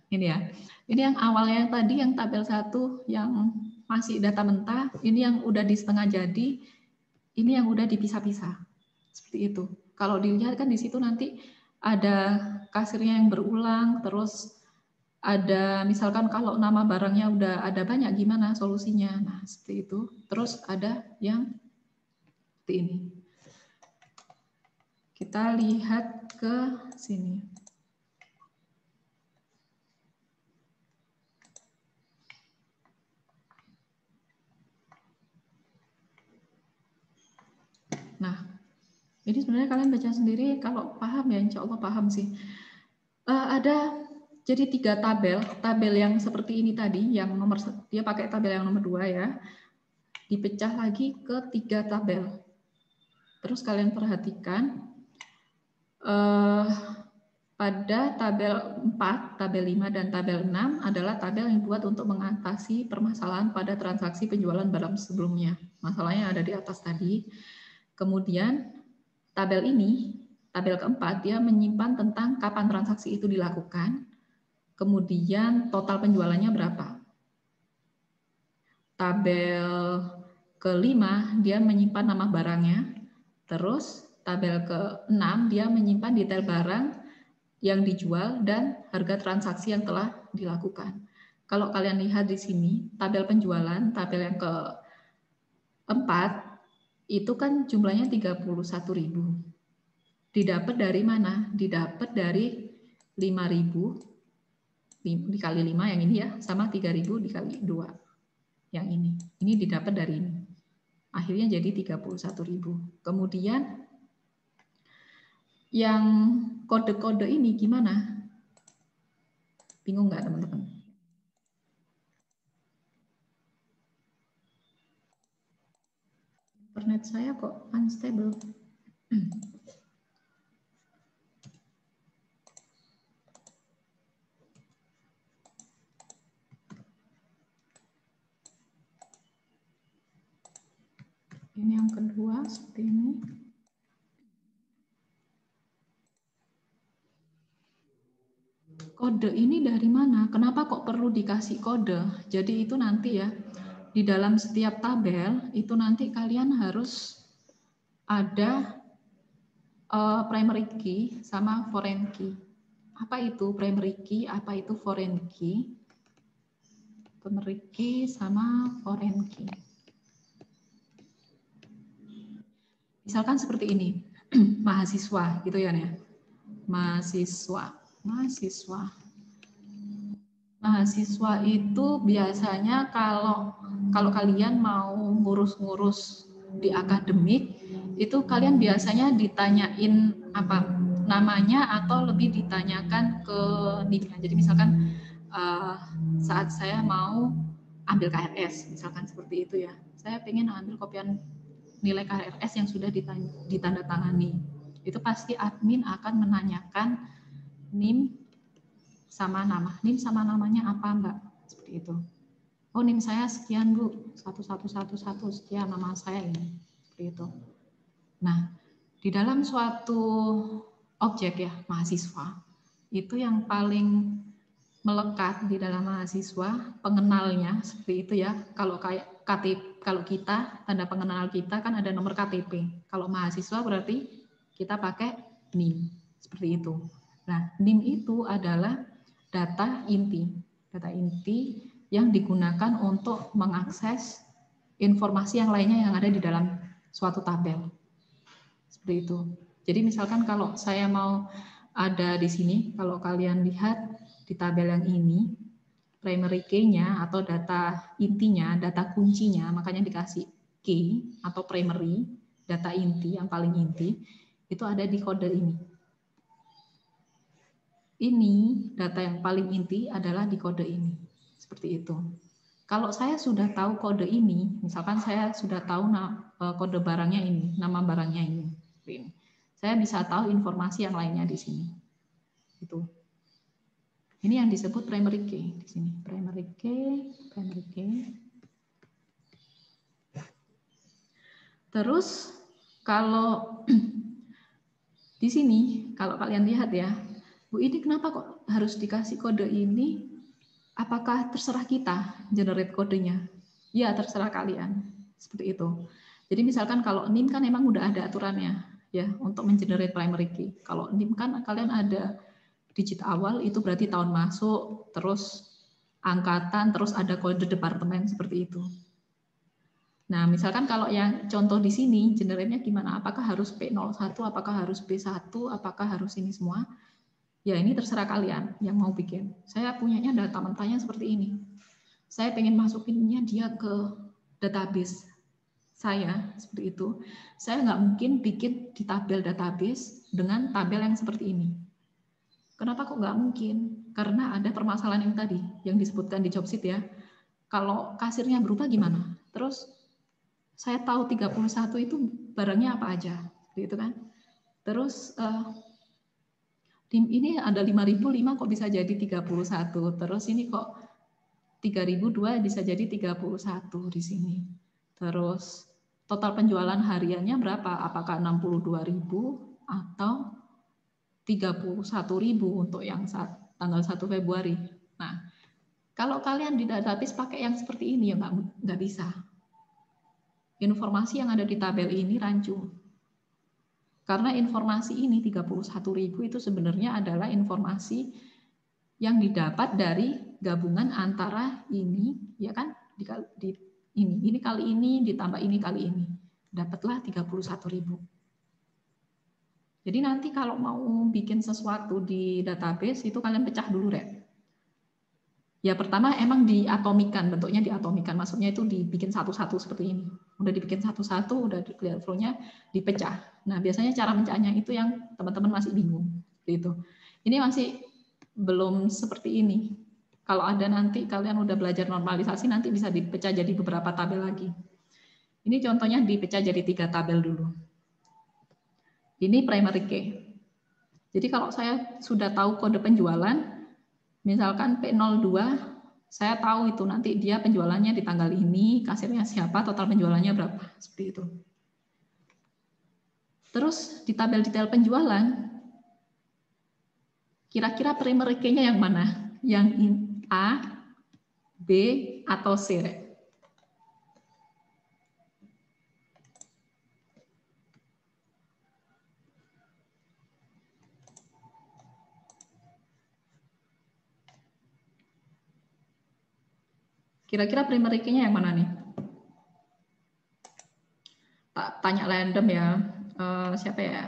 Ini ya. Ini yang awalnya yang tadi, yang tabel 1, yang masih data mentah. Ini yang udah di setengah jadi. Ini yang udah dipisah-pisah. Seperti itu. Kalau dilihat kan di situ nanti ada kasirnya yang berulang, terus ada misalkan kalau nama barangnya udah ada banyak, gimana solusinya? Nah, seperti itu. Terus ada yang seperti ini. Kita lihat ke sini. Nah, ini sebenarnya kalian baca sendiri, kalau paham ya, insya Allah paham sih. Ada jadi 3 tabel yang seperti ini tadi, yang nomor dia pakai tabel yang nomor 2 ya, dipecah lagi ke 3 tabel. Terus kalian perhatikan. Pada tabel 4, tabel 5, dan tabel 6 adalah tabel yang dibuat untuk mengatasi permasalahan pada transaksi penjualan barang sebelumnya. Masalahnya ada di atas tadi. Kemudian tabel ini, tabel keempat, dia menyimpan tentang kapan transaksi itu dilakukan, kemudian total penjualannya berapa. Tabel kelima, dia menyimpan nama barangnya, terus tabel ke-6 dia menyimpan detail barang yang dijual dan harga transaksi yang telah dilakukan. Kalau kalian lihat di sini, tabel penjualan, tabel yang ke-4, itu kan jumlahnya 31.000. Didapat dari mana? Didapat dari 5.000 dikali 5 yang ini ya, sama 3.000 dikali 2 yang ini. Ini didapat dari ini. Akhirnya jadi 31.000. Kemudian yang kode-kode ini gimana? Bingung nggak teman-teman? Internet saya kok unstable. Ini yang kedua seperti ini. Kode ini dari mana? Kenapa kok perlu dikasih kode? Jadi itu nanti ya, di dalam setiap tabel itu nanti kalian harus ada primary key sama foreign key. Apa itu primary key? Apa itu foreign key? Primary key sama foreign key. Misalkan seperti ini, mahasiswa gitu ya, mahasiswa itu biasanya kalau kalian mau ngurus-ngurus di akademik itu kalian biasanya ditanyain apa namanya atau lebih ditanyakan ke NIM-nya. Jadi misalkan saat saya mau ambil KRS misalkan seperti itu ya, saya pengen ambil kopian nilai KRS yang sudah ditandatangani, itu pasti admin akan menanyakan NIM sama nama. NIM sama namanya apa Mbak? Seperti itu. Oh NIM saya sekian Bu, 1111 sekian nama saya ini. Seperti itu. Nah, di dalam suatu objek ya, mahasiswa, itu yang paling melekat di dalam mahasiswa, pengenalnya seperti itu ya. Kalau kayak KTP, kalau kita tanda pengenal kita kan ada nomor KTP. Kalau mahasiswa berarti kita pakai NIM seperti itu. Nah, NIM itu adalah data inti yang digunakan untuk mengakses informasi yang lainnya yang ada di dalam suatu tabel. Seperti itu. Jadi misalkan kalau saya mau ada di sini, kalau kalian lihat di tabel yang ini, primary key-nya atau data intinya, data kuncinya, makanya dikasih key atau primary, data inti yang paling inti, itu ada di kode ini. Ini data yang paling inti adalah di kode ini. Seperti itu. Kalau saya sudah tahu kode ini, misalkan saya sudah tahu kode barangnya ini, nama barangnya ini. Saya bisa tahu informasi yang lainnya di sini. Itu. Ini yang disebut primary key di sini. Primary key. Terus kalau di sini, kalau kalian lihat ya, Bu, ini kenapa kok harus dikasih kode ini? Apakah terserah kita generate kodenya? Ya, terserah kalian. Seperti itu. Jadi misalkan kalau NIM kan emang udah ada aturannya ya untuk mengenerate primary key. Kalau NIM kan kalian ada digit awal itu berarti tahun masuk, terus angkatan, terus ada kode departemen seperti itu. Nah, misalkan kalau yang contoh di sini generate-nya gimana? Apakah harus P01, apakah harus B1, apakah harus ini semua? Ya ini terserah kalian yang mau bikin. Saya punyanya data mentahnya seperti ini. Saya pengen masukinnya dia ke database saya seperti itu. Saya nggak mungkin bikin di tabel database dengan tabel yang seperti ini. Kenapa kok nggak mungkin? Karena ada permasalahan yang tadi yang disebutkan di job sheet ya. Kalau kasirnya berubah gimana? Terus saya tahu 31 itu barangnya apa aja, gitu kan? Terus ini ada 5.005 kok bisa jadi 31. Terus ini kok 3.002 bisa jadi 31 di sini. Terus total penjualan hariannya berapa? Apakah 62.000 atau 31.000 untuk yang tanggal 1 Februari? Nah, kalau kalian di database pakai yang seperti ini ya nggak bisa. Informasi yang ada di tabel ini rancu. Karena informasi ini 31.000 itu sebenarnya adalah informasi yang didapat dari gabungan antara ini, ya kan? Ini kali ini ditambah ini kali ini. Dapatlah 31.000. Jadi nanti kalau mau bikin sesuatu di database itu kalian pecah dulu, Red. Ya pertama emang diatomikan, bentuknya diatomikan, maksudnya itu dibikin satu-satu seperti ini. Udah dibikin satu-satu, udah clear flow-nya dipecah. Nah biasanya cara mencahnya itu yang teman-teman masih bingung. Gitu. Ini masih belum seperti ini. Kalau ada nanti kalian udah belajar normalisasi, nanti bisa dipecah jadi beberapa tabel lagi. Ini contohnya dipecah jadi 3 tabel dulu. Ini primary key. Jadi kalau saya sudah tahu kode penjualan, misalkan P02, saya tahu itu nanti dia penjualannya di tanggal ini, kasirnya siapa, total penjualannya berapa, seperti itu. Terus di tabel detail penjualan, kira-kira primary key-nya yang mana? Yang A, B, atau C? Kira-kira primary key-nya yang mana nih? Tak tanya random ya. Siapa ya?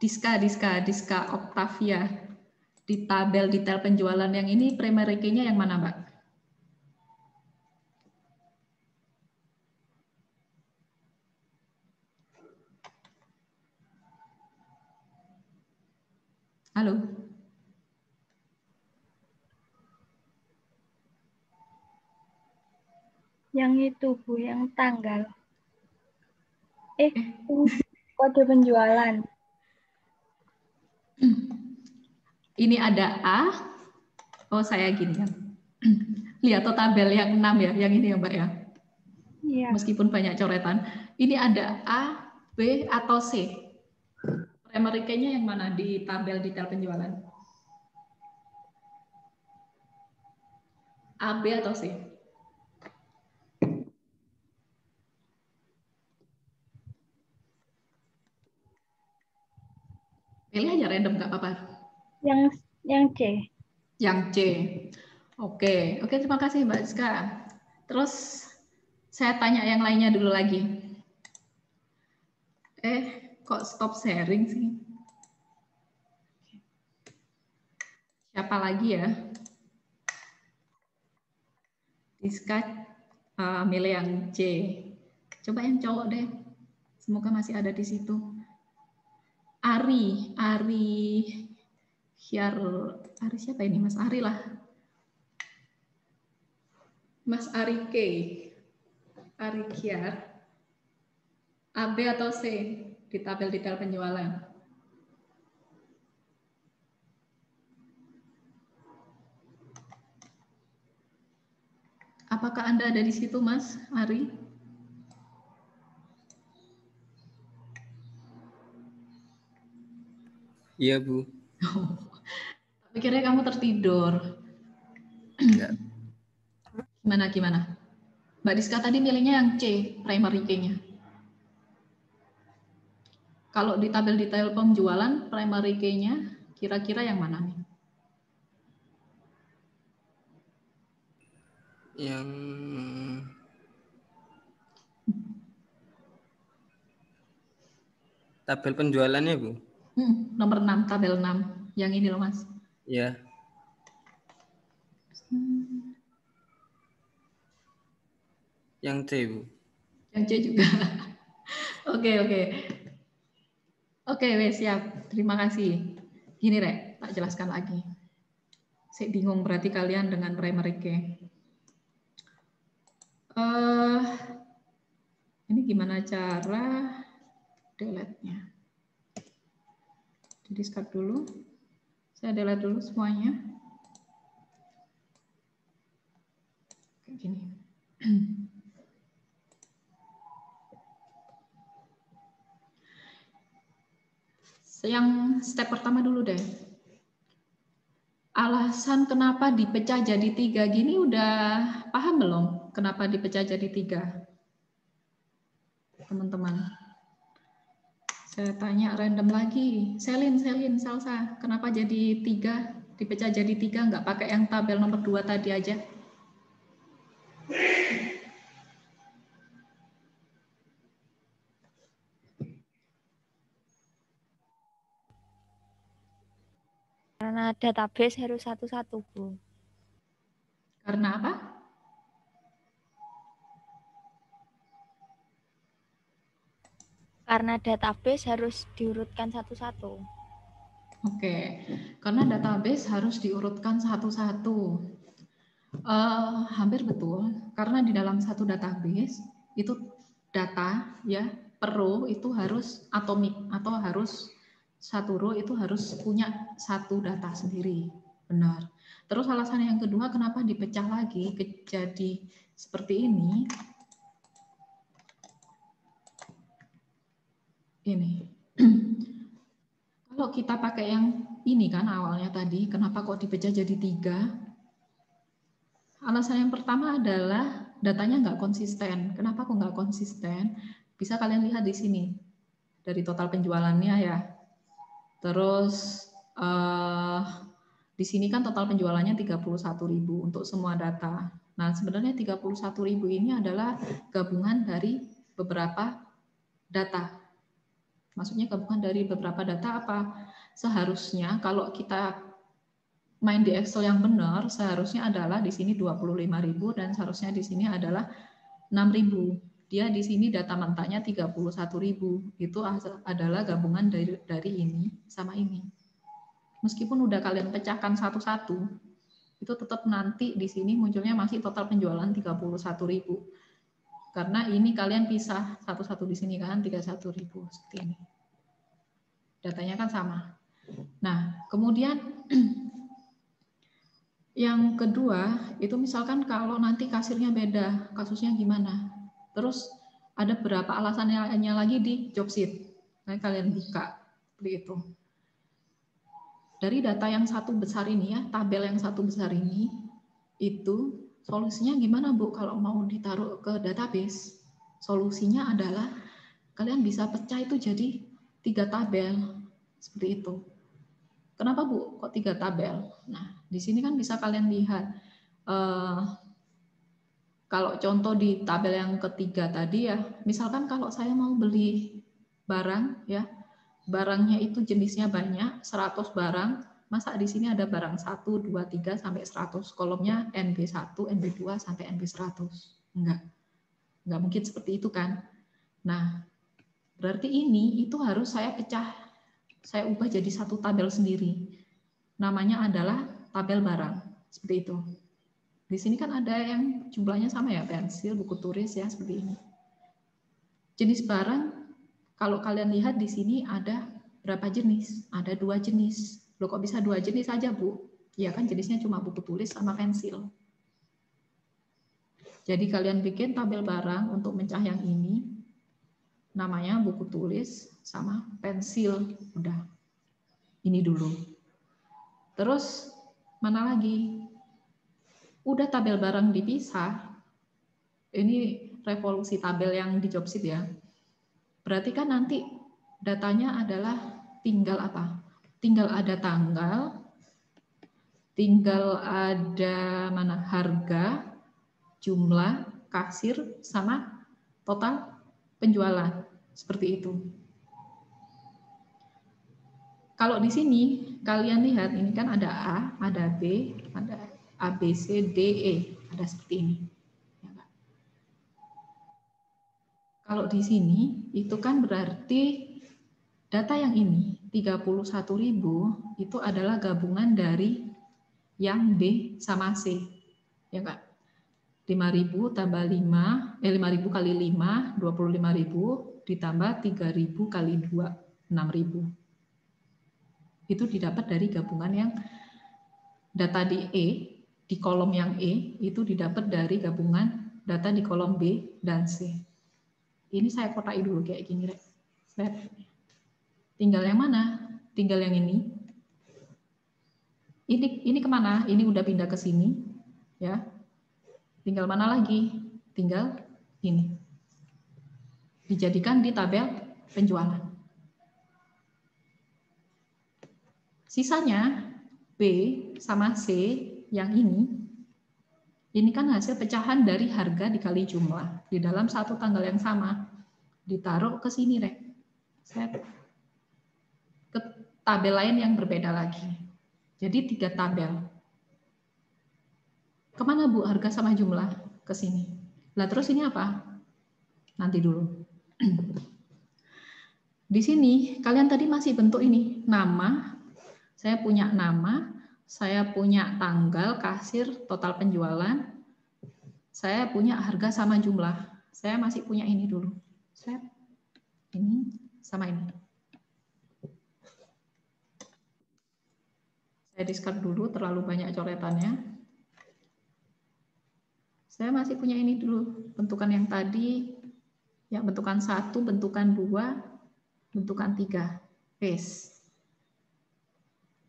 Diska Octavia. Di tabel detail penjualan yang ini primary key-nya yang mana, Mbak? Halo? Yang itu, Bu, yang tanggal. Kode penjualan. Ini ada A. Oh, saya gini kan. Lihat tuh tabel yang 6 ya, yang ini ya, Mbak ya. Iya. Meskipun banyak coretan. Ini ada A, B, atau C. Primary key-nya yang mana di tabel detail penjualan? A, B atau C? Pilih aja random, nggak apa-apa. Yang C. Yang C. Oke, terima kasih Mbak Rizka. Terus saya tanya yang lainnya dulu lagi. Kok stop sharing sih? Siapa lagi ya? Rizka milih yang C. Coba yang cowok deh. Semoga masih ada di situ. Ari siapa ini? Mas Ari lah. Mas Ari K. Ari Kiar. A, B atau C di tabel detail penjualan? Apakah Anda ada di situ, Mas Ari? Iya, Bu. Pikirnya kamu tertidur. Enggak. Gimana? Mbak Rizka tadi milihnya yang C, primary key-nya. Kalau di tabel detail penjualan, primary key-nya kira-kira yang mana nih? Yang tabel penjualannya, Bu. Nomor 6, tabel 6. Yang ini loh, Mas. Iya. Yang C, Bu. Yang C juga. Oke, siap. Terima kasih. Gini, Rek, tak jelaskan lagi. Saya bingung berarti kalian dengan primary key. Ini gimana cara delete-nya? Jadi start dulu. Saya delete dulu semuanya. Kayak gini. Yang step pertama dulu deh. Alasan kenapa dipecah jadi 3 gini udah paham belum? Kenapa dipecah jadi 3? Teman-teman. Saya tanya random lagi. Selin, Salsa. Kenapa jadi 3? Dipecah jadi 3, nggak pakai yang tabel nomor 2 tadi aja? Karena database harus satu-satu, Bu. Karena apa? Karena database harus diurutkan satu-satu. Oke, karena database harus diurutkan satu-satu. Hampir betul, karena di dalam satu database itu data ya per row itu harus atomik atau harus satu row itu harus punya satu data sendiri, benar. Terus alasan yang kedua kenapa dipecah lagi jadi seperti ini? Ini. Kalau kita pakai yang ini kan awalnya tadi, kenapa kok dipecah jadi 3? Alasan yang pertama adalah datanya nggak konsisten. Kenapa kok nggak konsisten? Bisa kalian lihat di sini dari total penjualannya ya. Terus di sini kan total penjualannya 31.000 untuk semua data. Nah, sebenarnya 31.000 ini adalah gabungan dari beberapa data. Maksudnya gabungan dari beberapa data apa? Seharusnya kalau kita main di Excel yang benar, seharusnya adalah di sini 25.000 dan seharusnya di sini adalah 6.000. Dia di sini data mentahnya 31.000. Itu adalah gabungan dari ini sama ini. Meskipun udah kalian pecahkan satu-satu, itu tetap nanti di sini munculnya masih total penjualan 31.000. Karena ini kalian pisah satu-satu di sini kan 31.000 seperti ini. Datanya kan sama. Nah, kemudian yang kedua, itu misalkan kalau nanti kasirnya beda, kasusnya gimana? Terus ada berapa alasannya lagi di job sheet. Nah, kalian buka seperti itu. Dari data yang satu besar ini ya, tabel yang satu besar ini, itu Solusinya gimana Bu kalau mau ditaruh ke database? Solusinya adalah kalian bisa pecah itu jadi 3 tabel seperti itu. Kenapa Bu kok 3 tabel? Nah, di sini kan bisa kalian lihat kalau contoh di tabel yang ketiga tadi ya, misalkan kalau saya mau beli barang ya, barangnya itu jenisnya banyak, 100 barang, masa di sini ada barang 1, 2, 3 sampai 100, kolomnya NB1, NB2 sampai NB100. Enggak mungkin seperti itu kan. Nah, berarti ini itu harus saya pecah, saya ubah jadi satu tabel sendiri. Namanya adalah tabel barang, seperti itu. Di sini kan ada yang jumlahnya sama ya, pensil, buku tulis ya, seperti ini. Jenis barang, kalau kalian lihat di sini ada berapa jenis? Ada 2 jenis. Loh kok bisa 2 jenis aja Bu? Ya kan jenisnya cuma buku tulis sama pensil. Jadi kalian bikin tabel barang untuk mencah yang ini, namanya buku tulis sama pensil. Udah, ini dulu. Terus mana lagi? Udah tabel barang dipisah. Ini revolusi tabel yang di Jobsit ya. Berarti kan nanti datanya adalah tinggal apa? Tinggal ada tanggal, tinggal ada mana harga, jumlah, kasir, sama total penjualan. Seperti itu. Kalau di sini kalian lihat ini kan ada A, ada B, ada A, B, C, D, E. Ada seperti ini. Kalau di sini itu kan berarti data yang ini 31.000 itu adalah gabungan dari yang B sama C. Ya Kak? 5.000 tambah 5, 5.000 kali 5, 25.000 ditambah 3.000 kali 2, 6.000. Itu didapat dari gabungan yang data di E, di kolom yang E, itu didapat dari gabungan data di kolom B dan C. Ini saya kotai dulu kayak gini, Rek. Tinggal yang mana? Tinggal yang ini. Ini kemana? Ini udah pindah ke sini, ya. Tinggal mana lagi? Tinggal ini. Dijadikan di tabel penjualan. Sisanya B sama C yang ini kan hasil pecahan dari harga dikali jumlah di dalam satu tanggal yang sama. Ditaruh ke sini, Rek. Ke tabel lain yang berbeda lagi. Jadi 3 tabel. Kemana Bu harga sama jumlah? Ke sini. Lah terus ini apa? Nanti dulu. Di sini kalian tadi masih bentuk ini nama. Saya punya nama, saya punya tanggal, kasir, total penjualan. Saya punya harga sama jumlah. Saya masih punya ini dulu. Ini sama ini. Saya discard dulu, terlalu banyak coretannya. Saya masih punya ini dulu. Bentukan yang tadi, ya bentukan 1, bentukan 2, bentukan 3. Paste.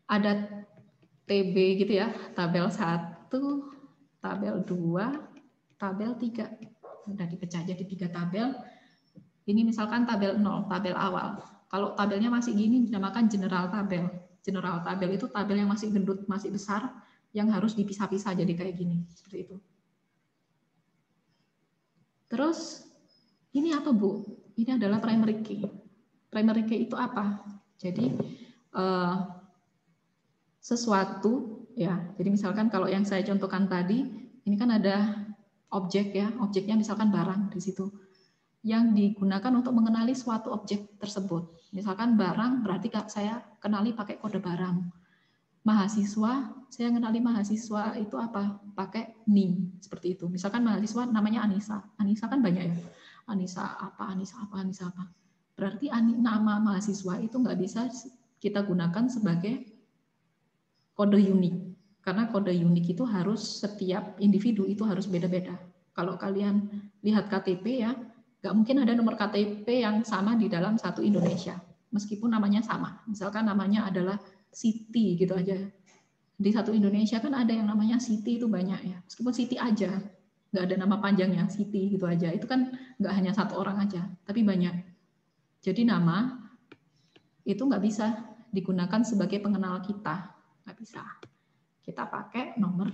Ada TB gitu ya, tabel 1, tabel 2, tabel 3. Udah dipecah jadi 3 tabel. Ini misalkan tabel 0, tabel awal. Kalau tabelnya masih gini dinamakan general tabel. General tabel itu tabel yang masih gendut, masih besar, yang harus dipisah-pisah jadi kayak gini, seperti itu. Terus ini apa Bu? Ini adalah primary key. Primary key itu apa? Jadi sesuatu ya. Jadi misalkan kalau yang saya contohkan tadi, ini kan ada objek ya, objeknya misalkan barang di situ yang digunakan untuk mengenali suatu objek tersebut. Misalkan barang berarti saya kenali pakai kode barang. Mahasiswa, saya kenali mahasiswa itu apa? Pakai NIM seperti itu. Misalkan mahasiswa namanya Anissa. Anissa kan banyak ya. Anissa apa, Anissa apa, Anissa apa. Berarti nama mahasiswa itu nggak bisa kita gunakan sebagai kode unik, karena kode unik itu harus setiap individu itu harus beda-beda. Kalau kalian lihat KTP ya, nggak mungkin ada nomor KTP yang sama di dalam satu Indonesia, meskipun namanya sama. Misalkan namanya adalah Siti gitu aja, di satu Indonesia kan ada yang namanya Siti itu banyak ya. Meskipun Siti aja, nggak ada nama panjangnya, Siti gitu aja. Itu kan nggak hanya satu orang aja, tapi banyak. Jadi nama itu nggak bisa digunakan sebagai pengenal kita, nggak bisa. Kita pakai nomor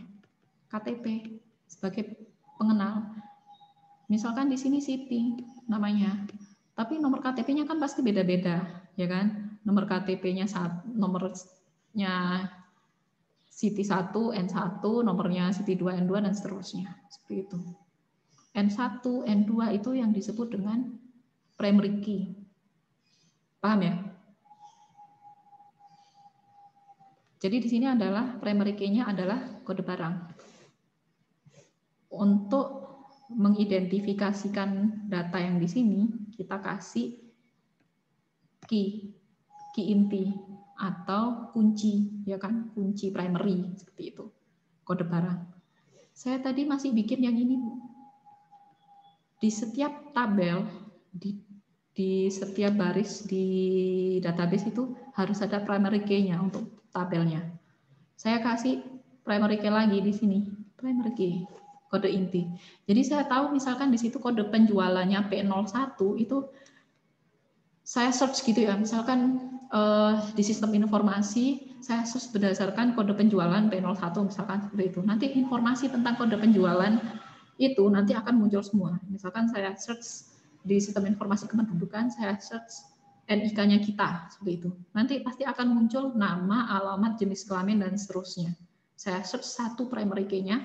KTP sebagai pengenal. Misalkan di sini Siti namanya, tapi nomor KTP-nya kan pasti beda-beda, ya kan? Nomor KTP-nya nomornya Siti 1, N1, nomornya Siti 2, N2 dan seterusnya. Seperti itu. N1, N2 itu yang disebut dengan primary key. Paham ya? Jadi di sini adalah primary key-nya adalah kode barang. Untuk mengidentifikasikan data yang di sini, kita kasih key inti atau kunci, ya kan? Kunci primary seperti itu. Kode barang. Saya tadi masih bikin yang ini, Bu. Di setiap tabel, di setiap baris di database itu harus ada primary key-nya untuk tabelnya. Saya kasih primary key lagi di sini, primary key, kode inti. Jadi saya tahu misalkan di situ kode penjualannya P01 itu saya search gitu ya, misalkan di sistem informasi saya search berdasarkan kode penjualan P01 misalkan seperti itu. Nanti informasi tentang kode penjualan itu nanti akan muncul semua. Misalkan saya search di sistem informasi kependudukan, saya search NIK-nya kita, seperti itu. Nanti pasti akan muncul nama, alamat, jenis kelamin, dan seterusnya. Saya search satu primary key-nya,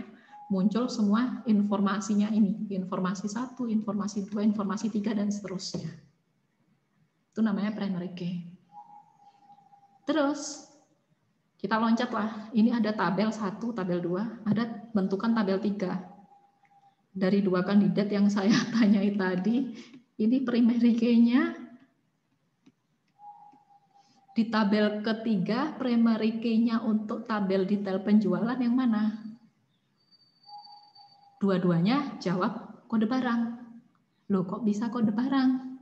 muncul semua informasinya ini. Informasi 1, informasi 2, informasi 3, dan seterusnya. Itu namanya primary key. Terus, kita loncatlah. Ini ada tabel 1, tabel 2, ada bentukan tabel 3. Dari 2 kandidat yang saya tanyai tadi, ini primary key-nya di tabel ketiga, primary key-nya untuk tabel detail penjualan yang mana? Dua-duanya jawab kode barang. Loh, kok bisa kode barang?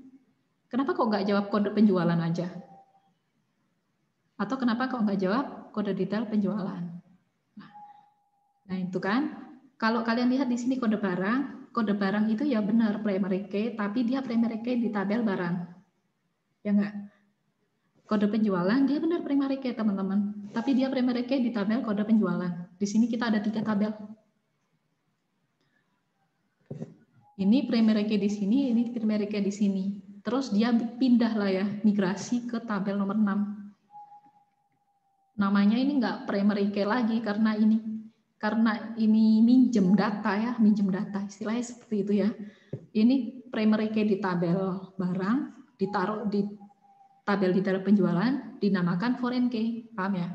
Kenapa kok nggak jawab kode penjualan aja? Atau kenapa kok nggak jawab kode detail penjualan? Nah, itu kan. Kalau kalian lihat di sini kode barang itu ya benar primary key, tapi dia primary key di tabel barang. Ya enggak? Kode penjualan dia benar primary key, teman-teman. Tapi dia primary key di tabel kode penjualan. Di sini kita ada 3 tabel. Ini primary key di sini, ini primary key di sini. Terus dia pindah lah ya, migrasi ke tabel nomor 6. Namanya ini enggak primary key lagi karena ini minjem data ya, minjem data, istilahnya seperti itu ya. Ini primary key di tabel barang, ditaruh di tabel detail penjualan, dinamakan foreign key, paham ya?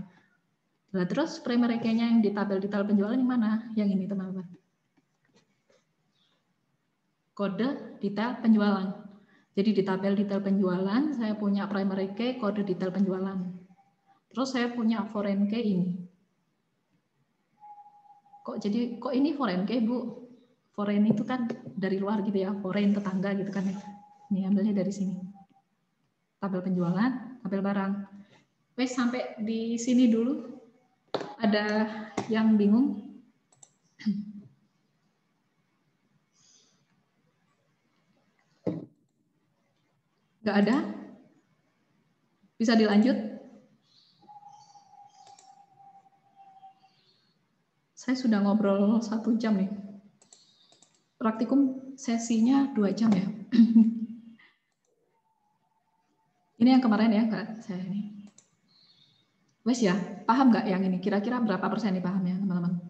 Nah, terus primary key-nya yang di tabel detail penjualan yang mana? Yang ini teman-teman. Kode detail penjualan. Jadi di tabel detail penjualan, saya punya primary key kode detail penjualan. Terus saya punya foreign key ini. Kok ini foreign key, Bu? Foreign itu kan dari luar gitu ya, foreign tetangga gitu kan ya. Ini ambilnya dari sini. Tabel penjualan, tabel barang. Wes sampai di sini dulu. Ada yang bingung? Nggak ada? Bisa dilanjut? Saya sudah ngobrol 1 jam nih. Praktikum sesinya 2 jam ya. Ini yang kemarin ya, Kak. Saya ini. Wes ya, paham nggak yang ini? Kira-kira berapa persen nih pahamnya, teman-teman?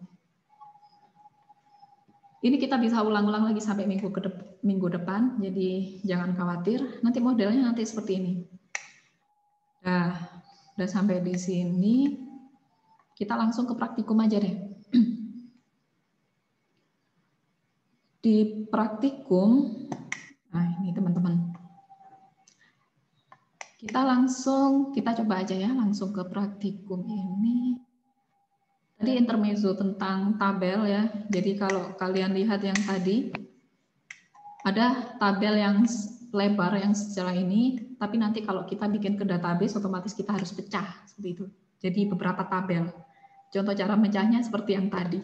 Ini kita bisa ulang-ulang lagi sampai minggu depan, jadi jangan khawatir. Nanti modelnya nanti seperti ini. Nah, udah sampai di sini, kita langsung ke praktikum aja deh. Di praktikum, nah ini teman-teman. Kita coba aja ya, langsung ke praktikum ini. Tadi intermezzo tentang tabel ya. Jadi kalau kalian lihat yang tadi, ada tabel yang lebar yang secara ini, tapi nanti kalau kita bikin ke database, otomatis kita harus pecah seperti itu. Jadi beberapa tabel. Contoh cara mecahnya seperti yang tadi.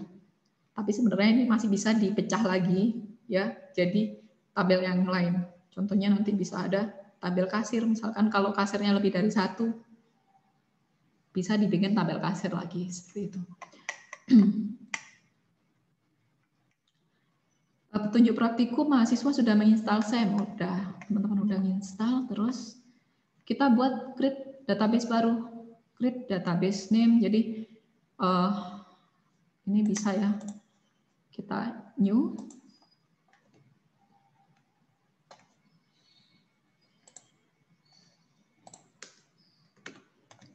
Tapi sebenarnya ini masih bisa dipecah lagi ya, jadi tabel yang lain. Contohnya nanti bisa ada tabel kasir, misalkan kalau kasirnya lebih dari 1, bisa dibikin tabel kasir lagi seperti itu. Petunjuk praktikum mahasiswa sudah menginstal SEM, udah teman-teman udah menginstal. Terus kita buat create database baru, create database name. Jadi ini bisa ya, kita new.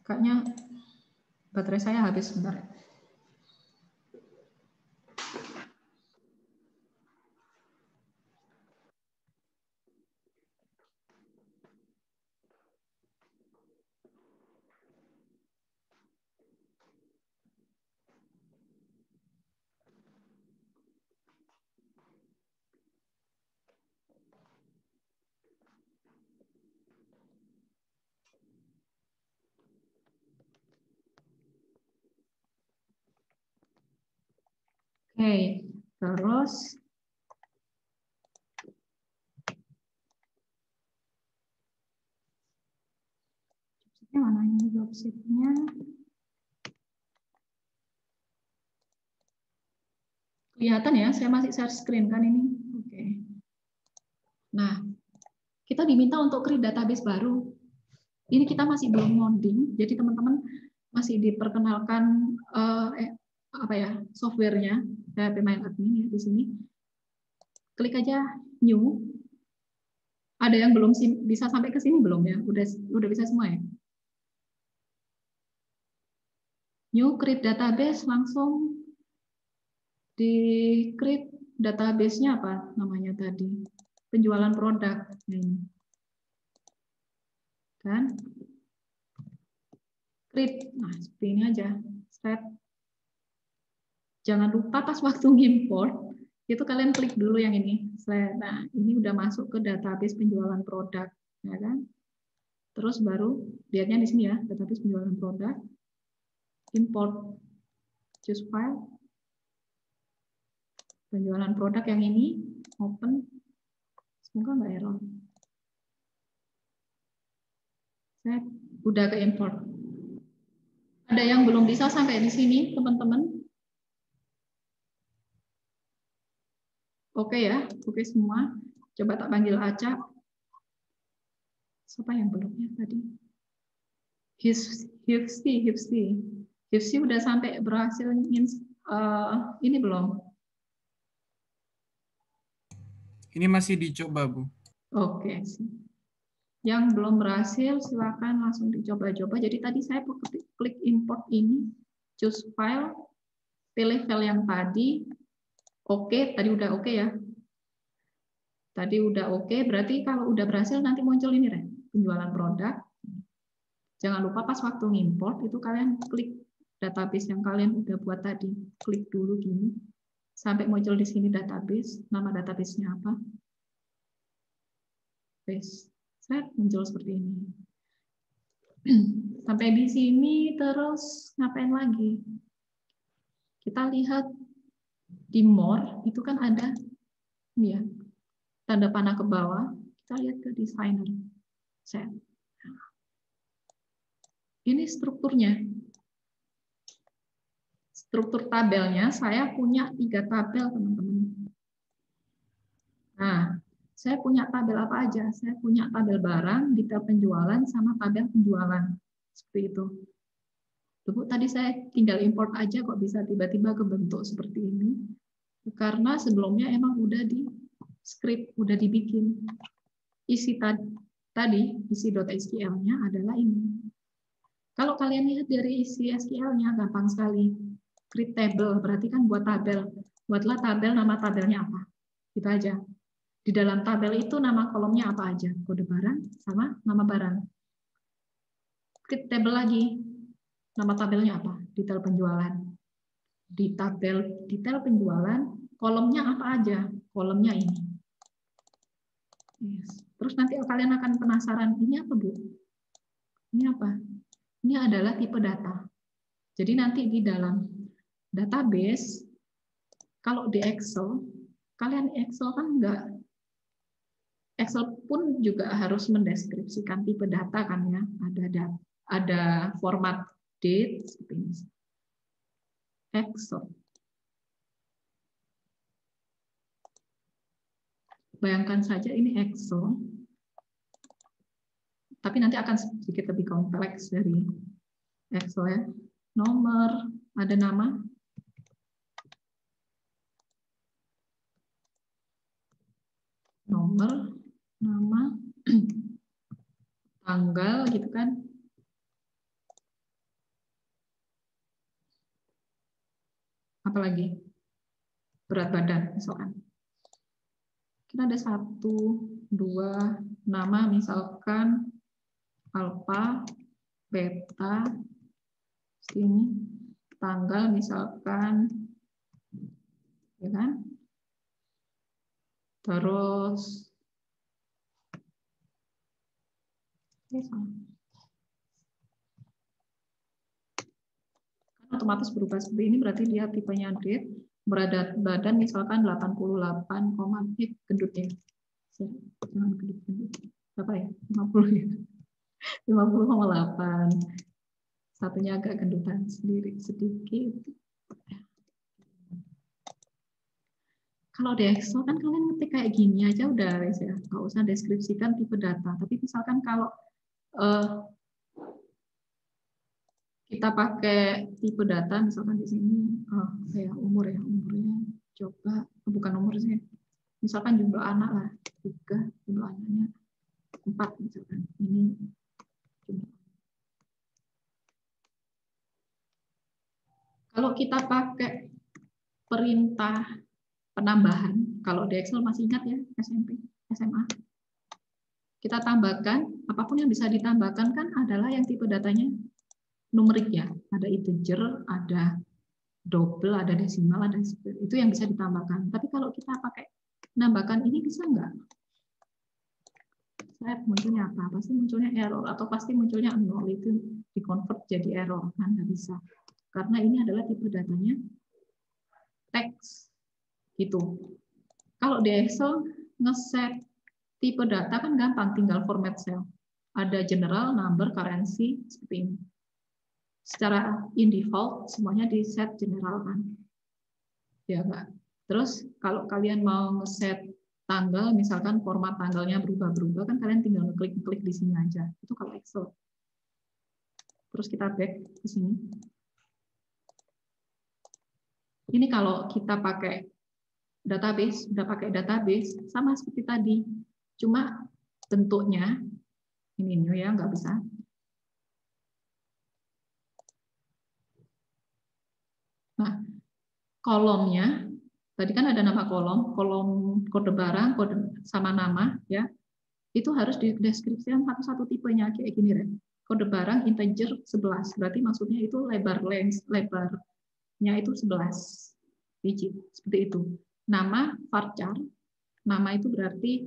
Kayaknya baterai saya habis sebentar. Oke, terus mana ini job sheet-nya? Kelihatan ya, saya masih share screen kan ini. Oke. Nah, kita diminta untuk create database baru. Ini kita masih belum modding, jadi teman-teman masih diperkenalkan apa ya, softwarenya PHP MyAdmin ya di sini. Klik aja new. Ada yang belum bisa sampai ke sini belum ya? Udah bisa semua ya? New create database, langsung di create database-nya apa namanya tadi? Penjualan produk. Nah, ini. Dan create. Nah, seperti ini aja. Set. Jangan lupa pas waktu ngimport, itu kalian klik dulu yang ini. Nah, ini udah masuk ke database penjualan produk, ya kan? Terus baru lihatnya di sini ya, database penjualan produk. Import, choose file, penjualan produk yang ini, open. Semoga nggak error. Saya udah ke import. Ada yang belum bisa sampai di sini, teman-teman? Oke ya, oke semua. Coba tak panggil Aca. Siapa yang belum ya tadi? Hifsi udah sampai berhasil ini belum? Ini masih dicoba, Bu. Oke. Yang belum berhasil silakan langsung dicoba-coba. Jadi tadi saya klik import ini, choose file, pilih file yang tadi. Oke, tadi udah oke ya. Tadi udah oke, berarti kalau udah berhasil nanti muncul ini, Ren, penjualan produk. Jangan lupa pas waktu ngimport itu kalian klik database yang kalian udah buat tadi. Klik dulu gini. Sampai muncul di sini database. Nama database-nya apa? Paste. Set, muncul seperti ini. Sampai di sini terus ngapain lagi? Kita lihat di more, itu kan ada ini ya, tanda panah ke bawah. Kita lihat ke designer. Set. Ini strukturnya. Struktur tabelnya, saya punya 3 tabel, teman-teman. Nah, saya punya tabel apa aja? Saya punya tabel barang, detail penjualan, sama tabel penjualan. Seperti itu. Bu, tadi saya tinggal import aja kok bisa tiba-tiba kebentuk seperti ini. Karena sebelumnya emang udah di script, udah dibikin. Isi tadi, isi .SQL-nya adalah ini. Kalau kalian lihat dari isi SQL-nya, gampang sekali. Create table, berarti kan buat tabel. Buatlah tabel, nama tabelnya apa. Gitu aja. Di dalam tabel itu nama kolomnya apa aja. Kode barang sama nama barang. Create table lagi. Nama tabelnya apa? Detail penjualan. Di tabel detail penjualan, kolomnya apa aja? Kolomnya ini. Yes. Terus nanti kalian akan penasaran, ini apa, Bu? Ini apa? Ini adalah tipe data. Jadi nanti di dalam database, kalau di Excel, kalian Excel kan enggak, Excel pun juga harus mendeskripsikan tipe data kan ya, ada format date seperti ini. Excel. Bayangkan saja ini Excel, tapi nanti akan sedikit lebih kompleks dari Excel ya. Nomor, ada nama, nomor, nama, tanggal gitu kan. Apalagi berat badan misalkan. Kita ada 1, 2 nama misalkan alfa, beta, sini tanggal misalkan, ya kan? Terus otomatis berubah seperti ini, berarti dia tipenya date, berat badan misalkan 88, gendutnya. Jangan gendut. Berapa ya? 50 ya. 50,8. Satunya agak gendutan sendiri sedikit. Kalau di Excel kan kalian ngetik kayak gini aja udah ya, nggak usah deskripsikan tipe data. Tapi misalkan kalau kita pakai tipe data, misalkan di sini kayak umurnya coba bukan umur sih, misalkan jumlah anak lah 3, jumlah anaknya 4 misalkan ini jumlah. Kalau kita pakai perintah penambahan, kalau di Excel masih ingat ya, SMP, SMA. Kita tambahkan, apapun yang bisa ditambahkan kan adalah yang tipe datanya numerik ya. Ada integer, ada double, ada desimal, ada itu yang bisa ditambahkan. Tapi kalau kita pakai menambahkan ini bisa nggak? Munculnya apa? Pasti munculnya error atau pasti munculnya 0, itu di-convert jadi error kan nggak bisa. Karena ini adalah tipe datanya teks. Gitu. Kalau di Excel ngeset tipe data kan gampang, tinggal format cell. Ada general, number, currency seperti ini. Secara in default semuanya di set general kan. Ya enggak. Terus kalau kalian mau ngeset tanggal, misalkan format tanggalnya berubah-berubah kan kalian tinggal klik di sini aja. Itu kalau Excel. Terus kita back ke sini. Ini kalau kita pakai database, udah pakai database, sama seperti tadi. Cuma bentuknya, ini new ya, nggak bisa. Nah, kolomnya, tadi kan ada nama kolom kode barang, kode sama nama, ya. Itu harus dideskripsikan satu-satu tipenya, kayak gini, Ren. Kode barang integer 11, berarti maksudnya itu lebarnya itu 11 digit, seperti itu. Nama varchar, nama itu berarti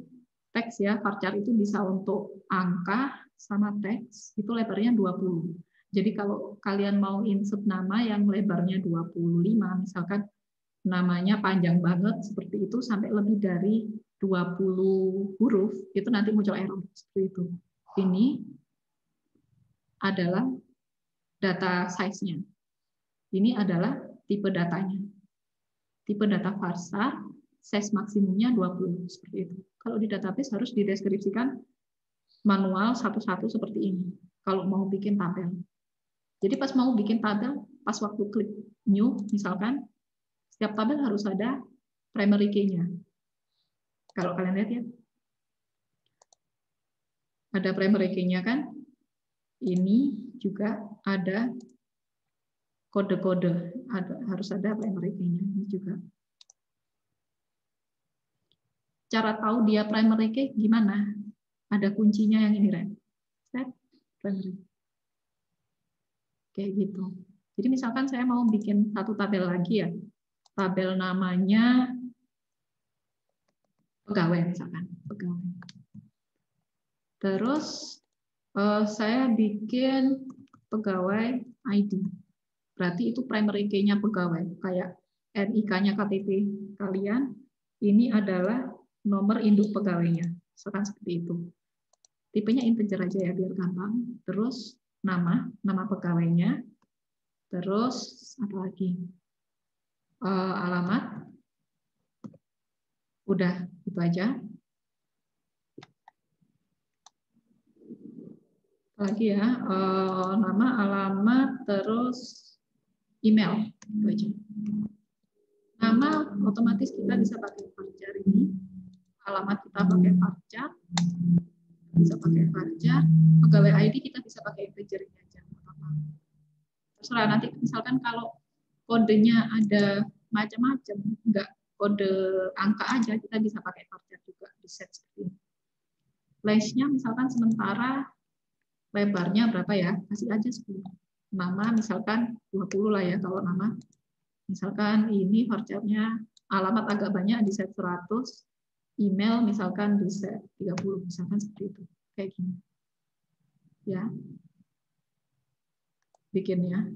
teks ya, varchar itu bisa untuk angka sama teks, itu lebarnya 20. Jadi kalau kalian mau insert nama yang lebarnya 25, misalkan namanya panjang banget seperti itu sampai lebih dari 20 huruf, itu nanti muncul error seperti itu. Ini adalah data size-nya. Ini adalah tipe datanya. Tipe data varchar, size maksimumnya 20 seperti itu. Kalau di database harus dideskripsikan manual satu-satu seperti ini. Kalau mau bikin tabel. Jadi pas mau bikin tabel, pas waktu klik new misalkan, setiap tabel harus ada primary key-nya. Kalau kalian lihat ya. Ada primary key-nya kan? Ini juga ada kode-kode, harus ada primary key-nya ini juga. Cara tahu dia primary key gimana? Ada kuncinya yang ini, Ren. Set primary. Kayak gitu. Jadi misalkan saya mau bikin satu tabel lagi ya. Tabel namanya pegawai misalkan, pegawai. Terus saya bikin pegawai ID. Berarti itu primary key-nya pegawai. Kayak NIK-nya KTP kalian, ini adalah nomor induk pegawainya. Misalkan seperti itu. Tipenya integer aja ya, biar gampang. Terus nama pegawainya. Terus apa lagi? Alamat. Udah, itu aja. Lagi ya, nama, alamat, terus email. Itu aja. Nama otomatis kita bisa pakai varchar ini. Alamat kita pakai varchar. Bisa pakai varchar. Pegawai ID kita bisa pakai integer ini aja. Terserah, nanti misalkan kalau kodenya ada macam-macam, enggak kode angka aja, kita bisa pakai varchar juga di set seperti ini. Length-nya misalkan sementara lebarnya berapa ya? Kasih aja 10. Nama misalkan 20 lah ya kalau nama. Misalkan ini varchar-nya alamat agak banyak di set 100, email misalkan di set 30, misalkan seperti itu. Kayak gini. Ya. Bikinnya.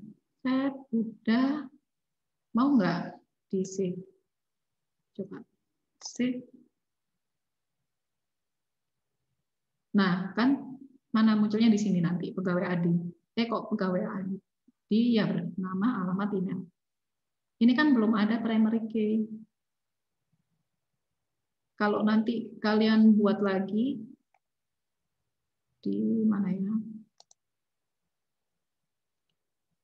Set udah, mau nggak di save? Coba save. Nah, kan mana munculnya di sini nanti pegawai AD. Kok pegawai AD? Ya nama, alamat, email. Ini kan belum ada primary key. Kalau nanti kalian buat lagi di mana ya?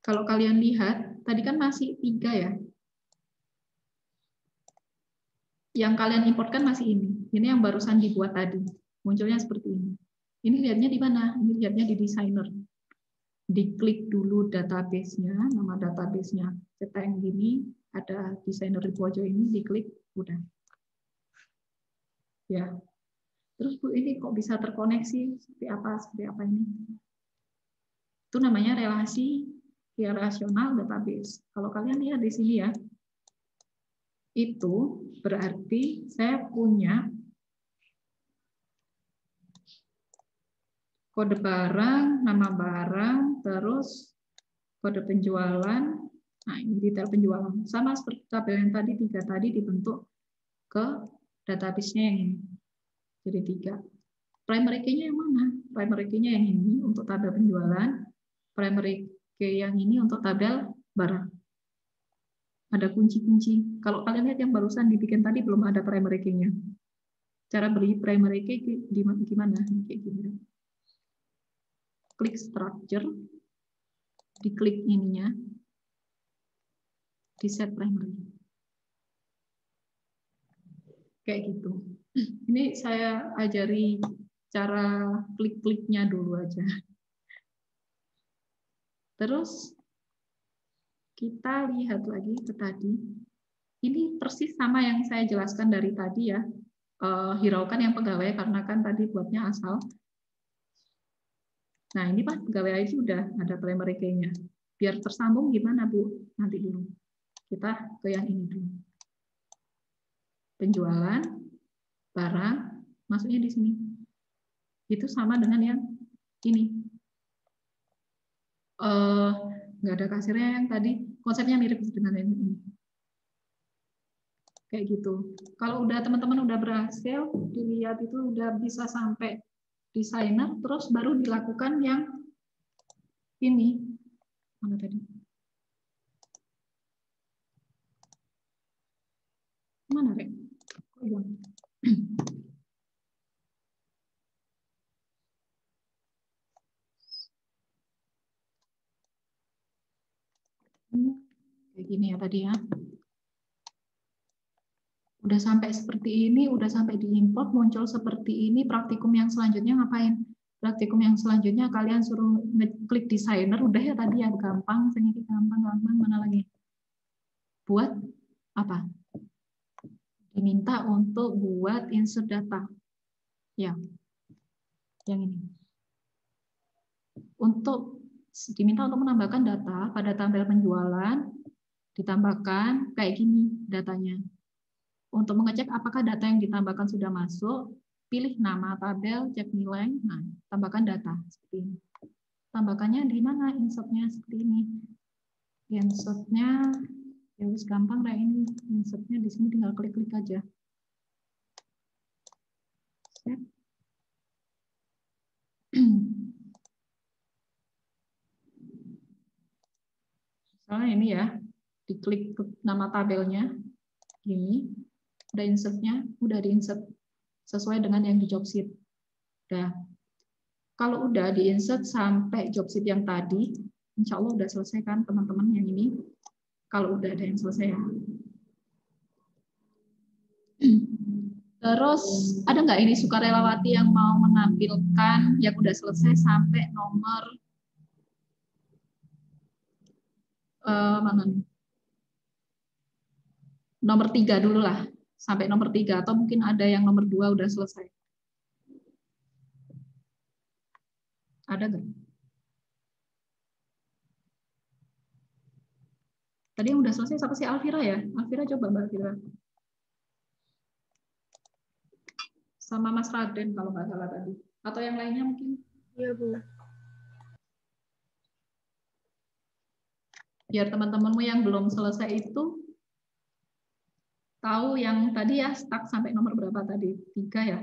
Kalau kalian lihat, tadi kan masih 3 ya. Yang kalian importkan masih ini. Ini yang barusan dibuat tadi. Munculnya seperti ini. Ini lihatnya di mana? Ini lihatnya di designer. Diklik dulu database-nya, nama database-nya cetak yang gini, ada designer di pojok ini, diklik, udah. Ya. Terus Bu, ini kok bisa terkoneksi? Seperti apa ini? Itu namanya relasi relasional database. Kalau kalian lihat di sini ya, itu berarti saya punya kode barang, nama barang, terus kode penjualan. Nah, ini detail penjualan. Sama seperti tabel yang tadi, 3 tadi dibentuk ke database-nya yang ini. Jadi 3. Primary key-nya yang mana? Primary key-nya yang ini untuk tabel penjualan. Primary key yang ini untuk tabel barang. Ada kunci-kunci. Kalau kalian lihat yang barusan dibikin tadi belum ada primary key-nya. Cara beli primary key gimana? Kayak gini. Klik structure, diklik ininya, di set primary. Kayak gitu. Ini saya ajari cara klik-kliknya dulu aja. Terus kita lihat lagi ke tadi. Ini persis sama yang saya jelaskan dari tadi ya. Hiraukan yang pegawai karena kan tadi buatnya asal. Nah, ini Pak, pegawai IT udah ada primary key-nya. Biar tersambung gimana, Bu? Nanti dulu. Kita ke yang ini dulu. Penjualan, barang, masuknya di sini. Itu sama dengan yang ini. Nggak ada kasirnya yang tadi. Konsepnya mirip dengan yang ini. Kayak gitu. Kalau udah teman-teman udah berhasil, dilihat itu udah bisa sampai desainer, terus baru dilakukan yang ini. Mana tadi? Mana, Rek? Oh, iya. Kayak gini ya tadi ya. Udah sampai seperti ini, udah sampai diimport, muncul seperti ini. Praktikum yang selanjutnya ngapain? Praktikum yang selanjutnya kalian suruh ngeklik designer, udah ya tadi ya, gampang, sedikit gampang, mana lagi? Buat apa? Diminta untuk buat insert data. Ya, yang ini. Diminta untuk menambahkan data pada tabel penjualan, ditambahkan kayak gini datanya. Untuk mengecek apakah data yang ditambahkan sudah masuk, pilih nama tabel, cek nilai, nah, tambahkan data seperti ini. Tambahkannya di mana? Insertnya seperti ini. Insertnya ya wis gampang lah ini. Insertnya di sini tinggal klik-klik aja. Set. Misalnya ini ya, diklik nama tabelnya, gini, udah insertnya, udah diinsert sesuai dengan yang di job sheet. Udah. Kalau udah diinsert sampai job sheet yang tadi, insya Allah udah selesai kan teman-teman yang ini. Kalau udah ada yang selesai ya. Terus ada nggak ini sukarelawati yang mau menampilkan yang udah selesai sampai nomor mana? Nomor 3 dulu lah, sampai nomor 3 atau mungkin ada yang nomor 2 udah selesai. Ada nggak? Tadi yang udah selesai siapa sih? Alvira ya? Alvira coba Mbak Alvira. Sama Mas Raden kalau nggak salah tadi. Atau yang lainnya mungkin? Iya, Bu. Biar teman-temanmu yang belum selesai itu tahu yang tadi ya, stuck sampai nomor berapa tadi? 3 ya?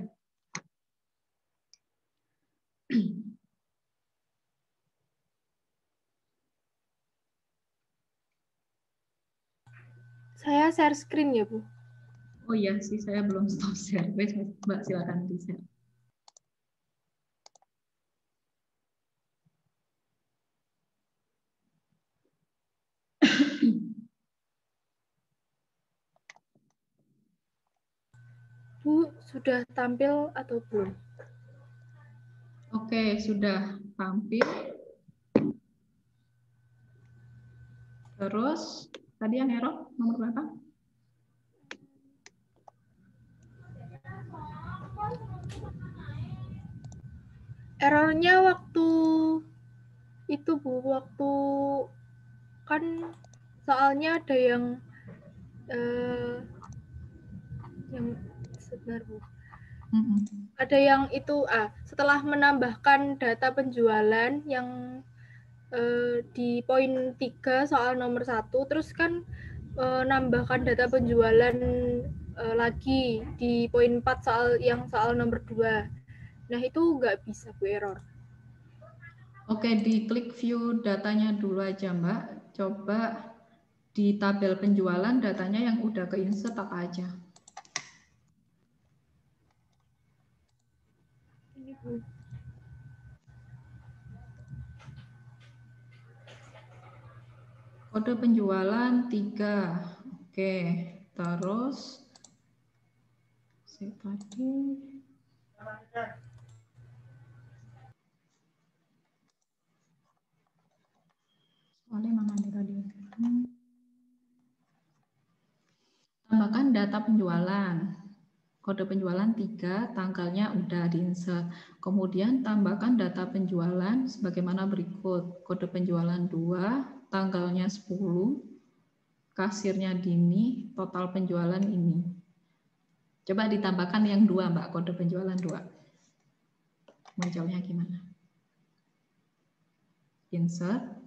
Saya share screen ya, Bu. Oh iya sih, saya belum stop share. Mbak silakan di-share. Bu, sudah tampil atau belum? Oke, sudah tampil. Terus, tadi yang error nomor berapa? Errornya waktu itu, Bu, waktu kan soalnya ada yang sebentar, Bu. Ada yang itu setelah menambahkan data penjualan yang di poin 3 soal nomor 1, terus kan nambahkan data penjualan lagi di poin 4 soal nomor 2. Nah, itu nggak bisa, Bu, error. Oke, diklik view datanya dulu aja, Mbak. Coba di tabel penjualan datanya yang udah ke-insert apa aja. Ini, Bu. Kode penjualan 3. Oke, terus tadi soalnya mana nih tadi? Tambahkan data penjualan. Kode penjualan 3, tanggalnya udah diinsert. Kemudian tambahkan data penjualan sebagaimana berikut. Kode penjualan 2, tanggalnya 10, kasirnya Dini, total penjualan ini. Coba ditambahkan yang 2, Mbak, kode penjualan 2. Munculnya gimana? Insert.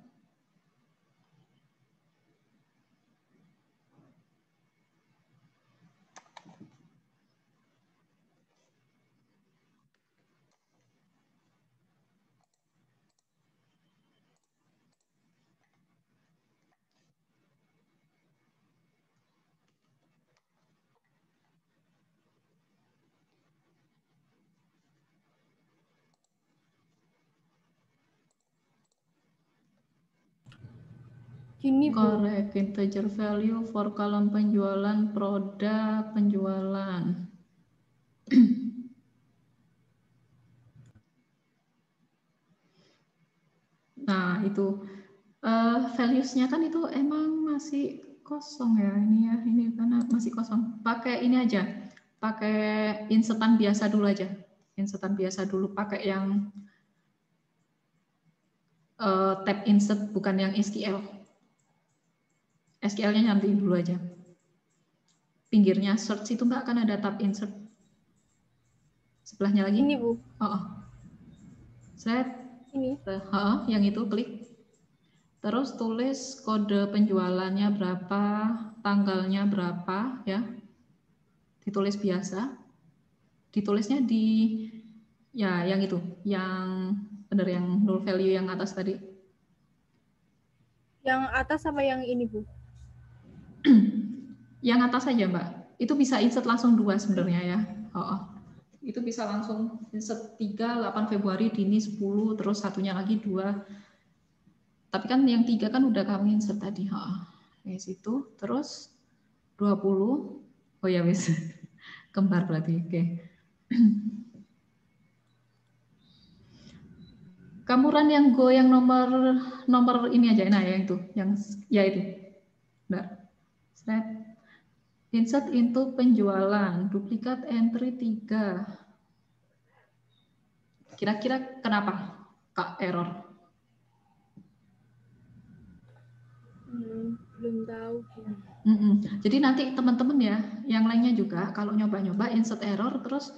Gini, Bu. Correct integer value for column penjualan, produk penjualan. Nah, itu values-nya kan itu emang masih kosong ya, ini karena masih kosong. Pakai ini aja, pakai insertan biasa dulu aja. Insertan biasa dulu, pakai yang tab insert, bukan yang SQL. SQL-nya nanti dulu aja. Pinggirnya search itu nggak akan ada tab insert. Sebelahnya lagi. Ini, Bu. Set. Ini. Yang itu klik. Terus tulis kode penjualannya berapa, tanggalnya berapa ya. Ditulis biasa. Ditulisnya di ya yang itu, yang benar yang null value yang atas tadi. Yang atas apa yang ini, Bu? Yang atas saja, Mbak. Itu bisa insert langsung 2 sebenarnya ya. Itu bisa langsung insert 3, 8 Februari, Dini 10, terus satunya lagi 2. Tapi kan yang 3 kan udah kami insert tadi. Di situ. Terus 20. Oh ya wis. Kembar berarti. Oke. Kamu run yang Go yang nomor ini aja. Nah, yang itu. Yang ya itu. Bentar. Set. Insert into penjualan. Duplikat entry 3. Kira-kira kenapa Kak error? Belum tahu. Jadi nanti teman-teman ya, yang lainnya juga kalau nyoba-nyoba insert error terus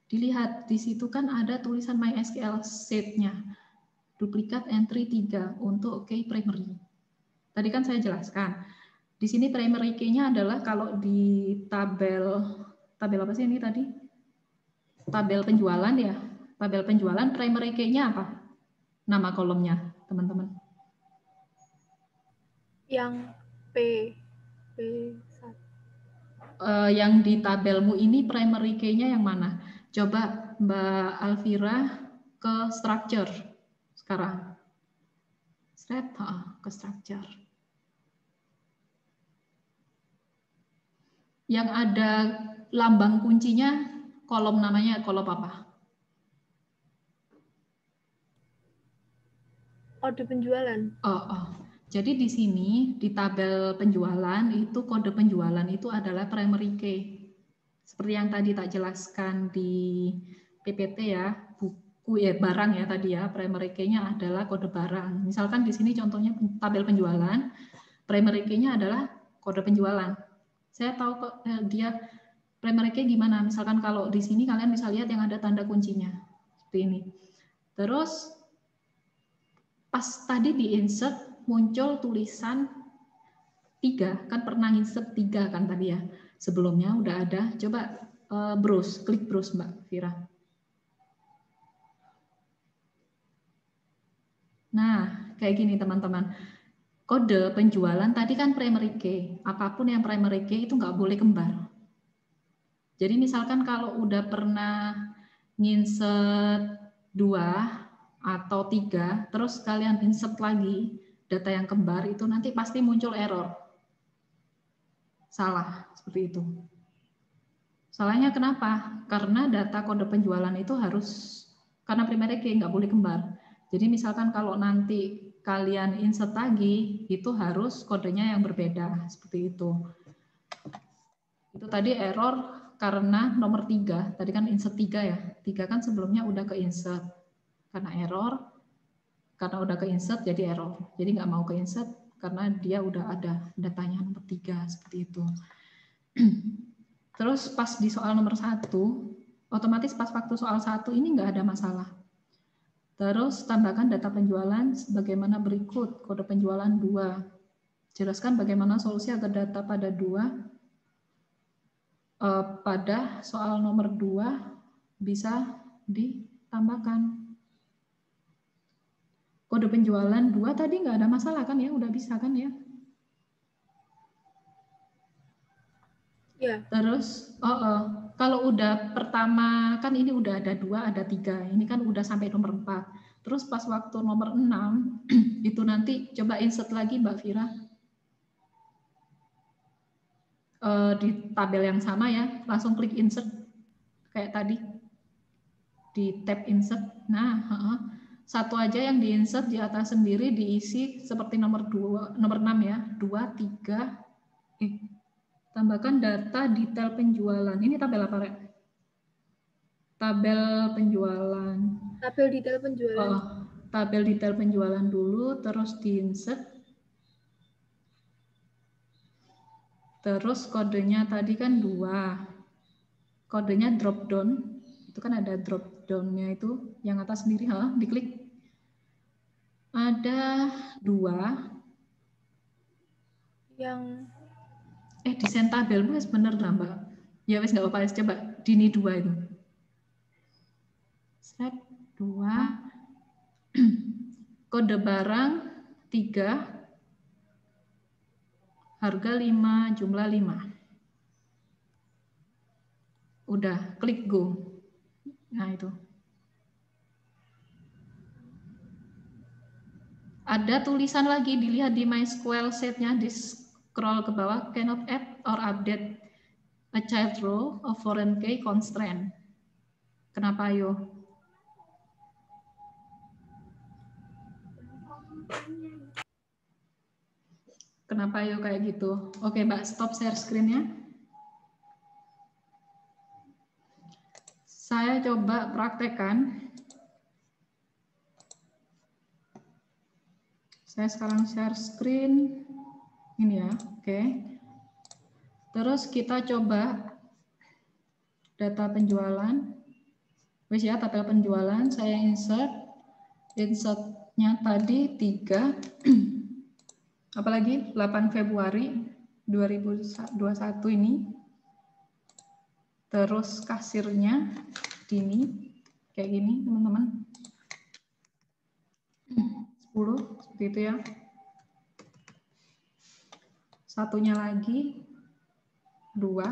dilihat di situ kan ada tulisan MySQL sheet-nya. Duplikat entry 3 untuk key primary. Tadi kan saya jelaskan. Di sini primary key-nya adalah kalau di tabel apa sih ini tadi? Tabel penjualan ya. Tabel penjualan primary key-nya apa? Nama kolomnya, teman-teman. Yang P1. Yang di tabelmu ini primary key-nya yang mana? Coba Mbak Alvira ke structure sekarang. Set ke structure. Yang ada lambang kuncinya kolom namanya kolom apa? Kode penjualan. Jadi di sini di tabel penjualan itu kode penjualan itu adalah primary key. Seperti yang tadi tak jelaskan di PPT ya, buku ya barang ya tadi ya, primary key-nya adalah kode barang. Misalkan di sini contohnya tabel penjualan, primary key-nya adalah kode penjualan. Saya tahu kok dia primary key gimana. Misalkan kalau di sini kalian bisa lihat yang ada tanda kuncinya seperti ini. Terus pas tadi di insert muncul tulisan 3, kan pernah insert 3 kan tadi ya. Sebelumnya udah ada. Coba browse, klik browse Mbak Vira. Nah, kayak gini teman-teman. Kode penjualan tadi kan primary key. Apapun yang primary key itu nggak boleh kembar. Jadi misalkan kalau udah pernah nginsert 2 atau 3, terus kalian insert lagi data yang kembar, itu nanti pasti muncul error. Salah, seperti itu. Salahnya kenapa? Karena data kode penjualan itu harus, karena primary key nggak boleh kembar. Jadi misalkan kalau nanti kalian insert lagi, itu harus kodenya yang berbeda, seperti itu. Itu tadi error karena nomor 3, tadi kan insert 3 ya. 3 kan sebelumnya udah ke insert. Karena error, karena udah ke insert jadi error. Jadi nggak mau ke insert karena dia udah ada datanya nomor 3 seperti itu. Terus pas di soal nomor 1, otomatis pas waktu soal 1 ini nggak ada masalah. Terus tambahkan data penjualan sebagaimana berikut. Kode penjualan 2. Jelaskan bagaimana solusi agar data pada 2 pada soal nomor 2 bisa ditambahkan. Kode penjualan 2 tadi nggak ada masalah kan ya, udah bisa kan ya. Ya. Terus, kalau udah pertama kan ini udah ada 2, ada 3, ini kan udah sampai nomor 4. Terus pas waktu nomor 6 itu nanti coba insert lagi Mbak Vira. Di tabel yang sama ya, langsung klik insert kayak tadi di tab insert. Nah, satu aja yang di insert di atas sendiri diisi seperti nomor 6 ya, 2, 3. Tambahkan data detail penjualan. Ini tabel apa, Rek? Tabel penjualan. Tabel detail penjualan. Tabel detail penjualan dulu, terus di insert. Terus kodenya tadi kan 2. Kodenya drop down. Itu kan ada drop down-nya itu yang atas sendiri, diklik. Ada 2. Yang Desain tabel wes bener lah Mbak. Ya wes nggak apa-apa, coba Dini 2 itu. Slide 2. Kode barang 3, harga 5, jumlah 5. Udah, klik go. Nah itu. Ada tulisan lagi, dilihat di MySQL set-nya, di scroll ke bawah, cannot add or update a child row of foreign key constraint. Kenapa ayo? Kenapa ayo kayak gitu? Oke Mbak, stop share screen-nya. Saya coba praktekkan. Saya sekarang share screen. Ini ya, oke. Terus kita coba data penjualan. Wes ya, tabel penjualan. Saya insert. Insertnya tadi 3. Apalagi 8 Februari 2021 ini. Terus kasirnya Dini kayak gini teman-teman, 10 seperti itu ya. Satunya lagi 2.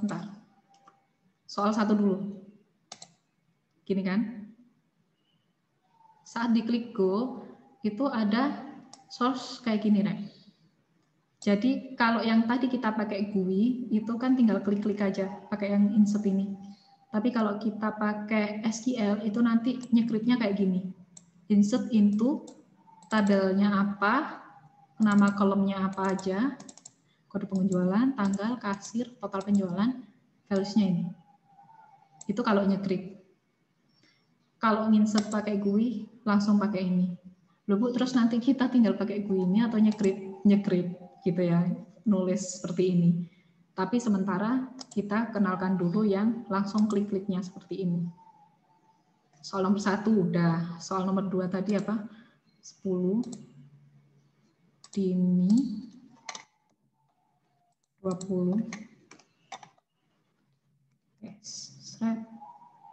Bentar, soal 1 dulu, gini kan, saat diklik go itu ada source kayak gini Rek. Jadi kalau yang tadi kita pakai GUI itu kan tinggal klik-klik aja pakai yang insert ini. Tapi kalau kita pakai SQL itu nanti nyekripnya kayak gini. Insert into tabelnya apa, nama kolomnya apa aja, kode penjualan, tanggal, kasir, total penjualan, values-nya ini. Itu kalau nyekrip. Kalau insert pakai GUI langsung pakai ini. Loh Bu, terus nanti kita tinggal pakai GUI ini atau nyekrip gitu ya, nulis seperti ini. Tapi sementara kita kenalkan dulu yang langsung klik-kliknya seperti ini. Soal nomor 1 udah, soal nomor 2 tadi apa? 10 Dini 20.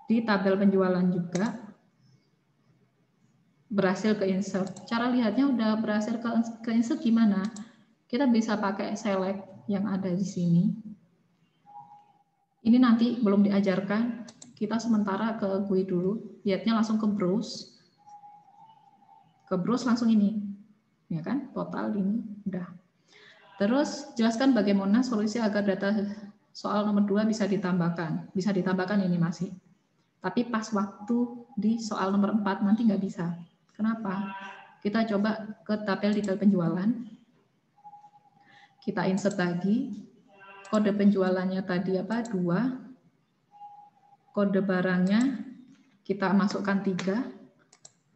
Di tabel penjualan juga berhasil ke insert. Cara lihatnya udah berhasil ke insert gimana? Kita bisa pakai select yang ada di sini. Ini nanti belum diajarkan. Kita sementara ke GUI dulu. Lihatnya langsung ke browse. Ke browse langsung ini. Ya kan? Total ini udah. Terus jelaskan bagaimana solusi agar data soal nomor 2 bisa ditambahkan. Bisa ditambahkan ini masih. Tapi pas waktu di soal nomor 4 nanti nggak bisa. Kenapa? Kita coba ke tabel detail penjualan. Kita insert lagi, kode penjualannya tadi apa? 2. Kode barangnya kita masukkan 3.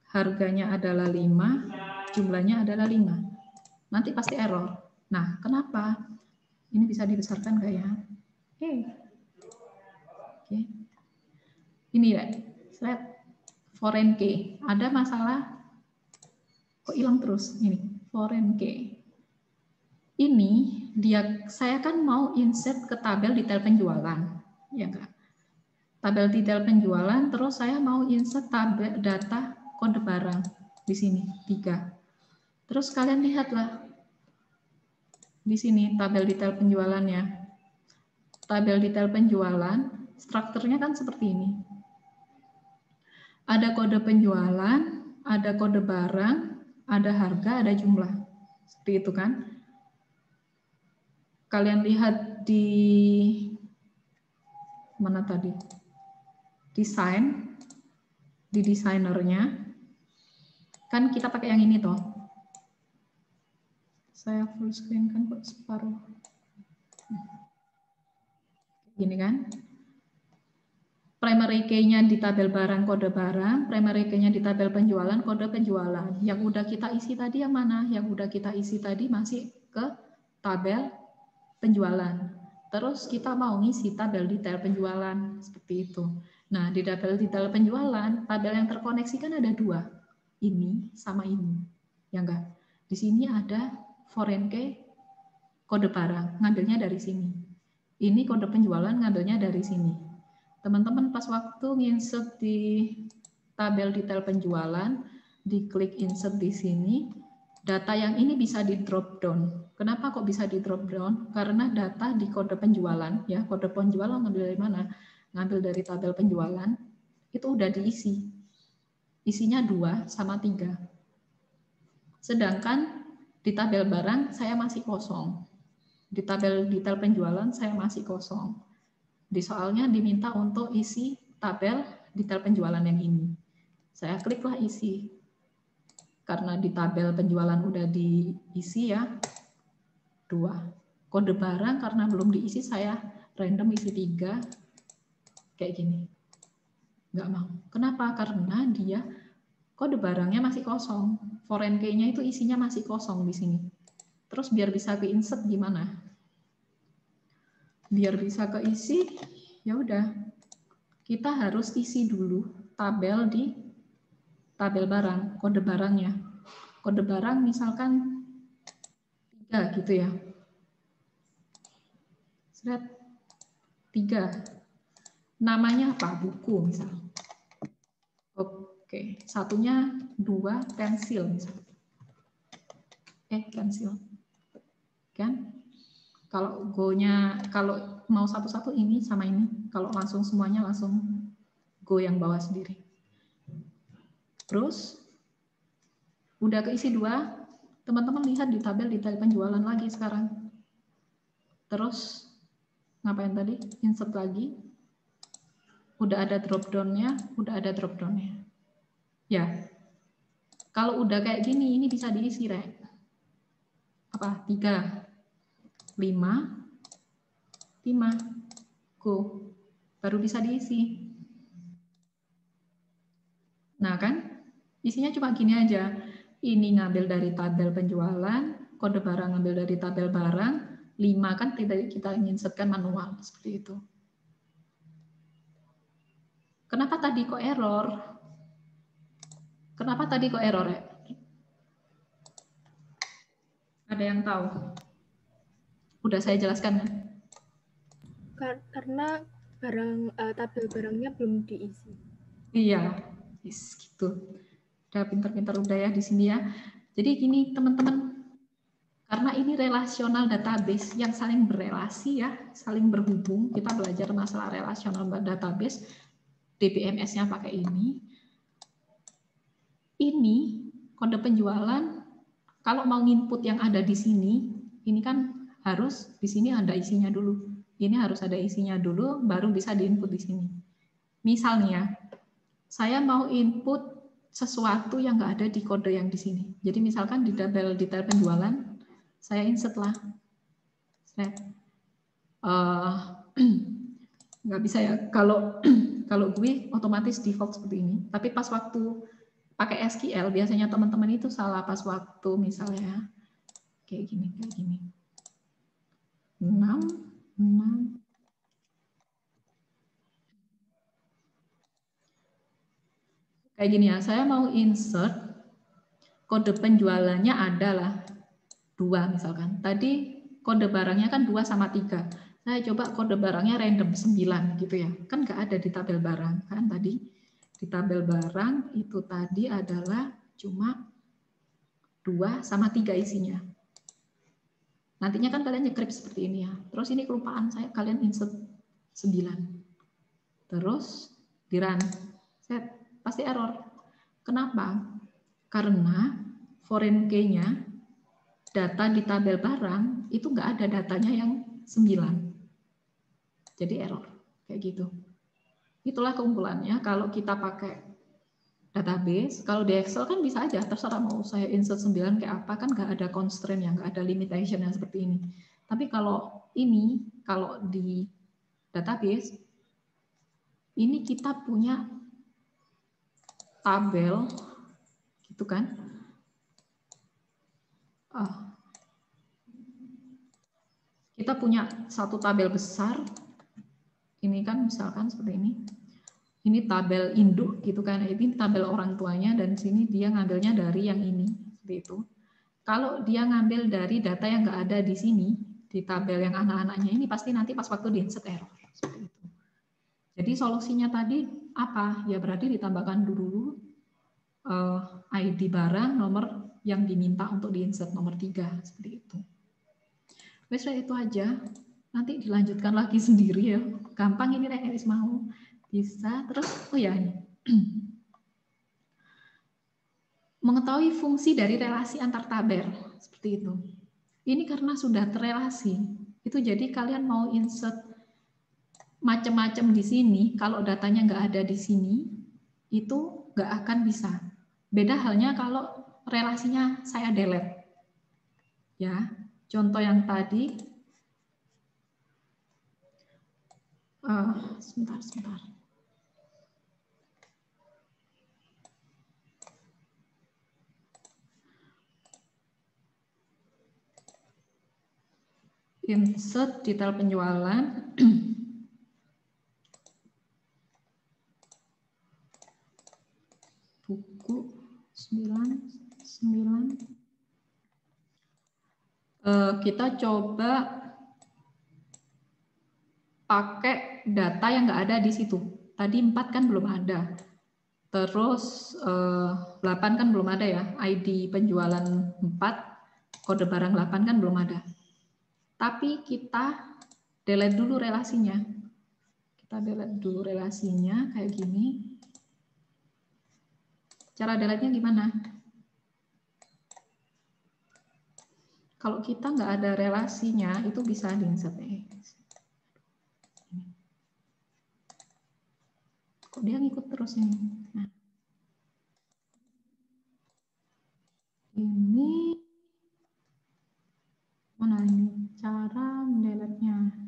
Harganya adalah 5, jumlahnya adalah 5. Nanti pasti error. Nah, kenapa? Ini bisa dibesarkan nggak ya? Oke. Ini ya, slide foreign key. Ada masalah? Kok hilang terus? Ini, foreign key. Ini saya kan mau insert ke tabel detail penjualan, ya enggak? Tabel detail penjualan, terus saya mau insert tabel data kode barang di sini 3. Terus kalian lihatlah di sini tabel detail penjualannya. Tabel detail penjualan, strukturnya kan seperti ini. Ada kode penjualan, ada kode barang, ada harga, ada jumlah, seperti itu kan? Kalian lihat di mana tadi? Desain, di desainernya, kan kita pakai yang ini toh. Saya full screen kan kok separuh. Gini kan? Primary key-nya di tabel barang, kode barang, primary key-nya di tabel penjualan, kode penjualan. Yang udah kita isi tadi yang mana? Yang udah kita isi tadi masih ke tabel penjualan. Terus kita mau ngisi tabel detail penjualan seperti itu. Nah, di tabel detail penjualan, tabel yang terkoneksi kan ada 2. Ini sama ini. Ya enggak? Di sini ada foreign key, kode barang, ngambilnya dari sini. Ini kode penjualan, ngambilnya dari sini. Teman-teman pas waktu nginsert di tabel detail penjualan, diklik insert di sini, data yang ini bisa di drop down. Kenapa kok bisa di drop down? Karena data di kode penjualan, ya kode penjualan ngambil dari mana? Ngambil dari tabel penjualan, itu udah diisi. Isinya 2 sama 3. Sedangkan di tabel barang saya masih kosong. Di tabel detail penjualan saya masih kosong. Di soalnya diminta untuk isi tabel detail penjualan yang ini. Saya kliklah isi. Karena di tabel penjualan udah diisi ya, 2. Kode barang karena belum diisi saya random isi 3. Kayak gini. Nggak mau. Kenapa? Karena dia kode barangnya masih kosong. Foreign key-nya itu isinya masih kosong di sini. Terus biar bisa ke insert gimana? Biar bisa keisi, ya udah. Kita harus isi dulu tabel di tabel barang, kode barangnya. Kode barang misalkan 3 gitu ya. Set 3. Namanya apa? Buku misalnya. Oke, satunya 2 pensil misalnya. Pensil. Kan? Kalau go-nya, kalau mau satu-satu ini sama ini. Kalau langsung semuanya langsung go yang bawah sendiri. Terus, udah keisi 2, teman-teman lihat di tabel detail penjualan lagi sekarang. Terus, ngapain tadi? Insert lagi. Udah ada drop down-nya, Ya, kalau udah kayak gini, ini bisa diisi, Rek. Apa? 3, 5, go. Baru bisa diisi. Nah kan, isinya cuma gini aja. Ini ngambil dari tabel penjualan, kode barang ngambil dari tabel barang, 5 kan tidak kita insertkan manual, seperti itu. Kenapa tadi kok error? Kenapa tadi kok error ya? Ada yang tahu? Udah saya jelaskan kan? Karena tabel barangnya belum diisi. Iya, gitu. Udah pintar-pintar udah ya di sini ya. Jadi gini teman-teman, karena ini relasional database yang saling berelasi ya, saling berhubung. Kita belajar masalah relasional database, DBMS-nya pakai ini. Ini kode penjualan, kalau mau input yang ada di sini, ini kan harus di sini ada isinya dulu. Ini harus ada isinya dulu, baru bisa diinput di sini. Misalnya, saya mau input sesuatu yang nggak ada di kode yang di sini. Jadi misalkan di tabel detail penjualan, saya insert lah. Nggak bisa ya. Kalau gue otomatis default seperti ini. Tapi pas waktu pakai SQL, biasanya teman-teman itu salah pas waktu misalnya kayak gini. 6. Kayak gini ya, saya mau insert kode penjualannya adalah 2 misalkan. Tadi kode barangnya kan 2 sama 3. Saya coba kode barangnya random 9 gitu ya. Kan nggak ada di tabel barang kan tadi. Di tabel barang itu tadi adalah cuma 2 sama 3 isinya. Nantinya kan kalian nge-grab seperti ini ya. Terus ini kelupaan saya, kalian insert 9. Terus di run. Set, pasti error. Kenapa? Karena foreign key-nya, data di tabel barang, itu nggak ada datanya yang 9. Jadi error. Kayak gitu. Itulah keunggulannya kalau kita pakai database. Kalau di Excel kan bisa aja, terserah mau saya insert 9 kayak apa, kan nggak ada constraint yang nggak ada limitation yang seperti ini. Tapi kalau ini, kalau di database, ini kita punya tabel, gitu kan. Kita punya satu tabel besar, ini kan misalkan seperti ini. Ini tabel induk gitu kan, ini tabel orang tuanya dan sini dia ngambilnya dari yang ini seperti itu. Kalau dia ngambil dari data yang nggak ada di sini, di tabel yang anak-anaknya ini, pasti nanti pas waktu di insert error. Seperti itu. Jadi solusinya tadi apa? Ya berarti ditambahkan dulu ID barang, nomor yang diminta untuk di insert, nomor 3. Seperti itu. Wes itu aja. Nanti dilanjutkan lagi sendiri ya. Gampang ini Rek Elis mau. Bisa. Terus, oh ya ini. Mengetahui fungsi dari relasi antar tabel seperti itu. Ini karena sudah terrelasi, itu jadi kalian mau insert macam-macam di sini, kalau datanya nggak ada di sini, itu nggak akan bisa. Beda halnya kalau relasinya saya delete. Ya, contoh yang tadi, sebentar. Insert detail penjualan. Buku 99. Kita coba pakai data yang nggak ada di situ. Tadi 4 kan belum ada. Terus 8 kan belum ada ya. ID penjualan 4, kode barang 8 kan belum ada. Tapi kita delete dulu relasinya. Kita delete dulu relasinya kayak gini. Cara delete-nya gimana? Kalau kita nggak ada relasinya, itu bisa di-insert. Kok dia ngikut terus ini? Nah. Ini mana ini cara mendelete-nya?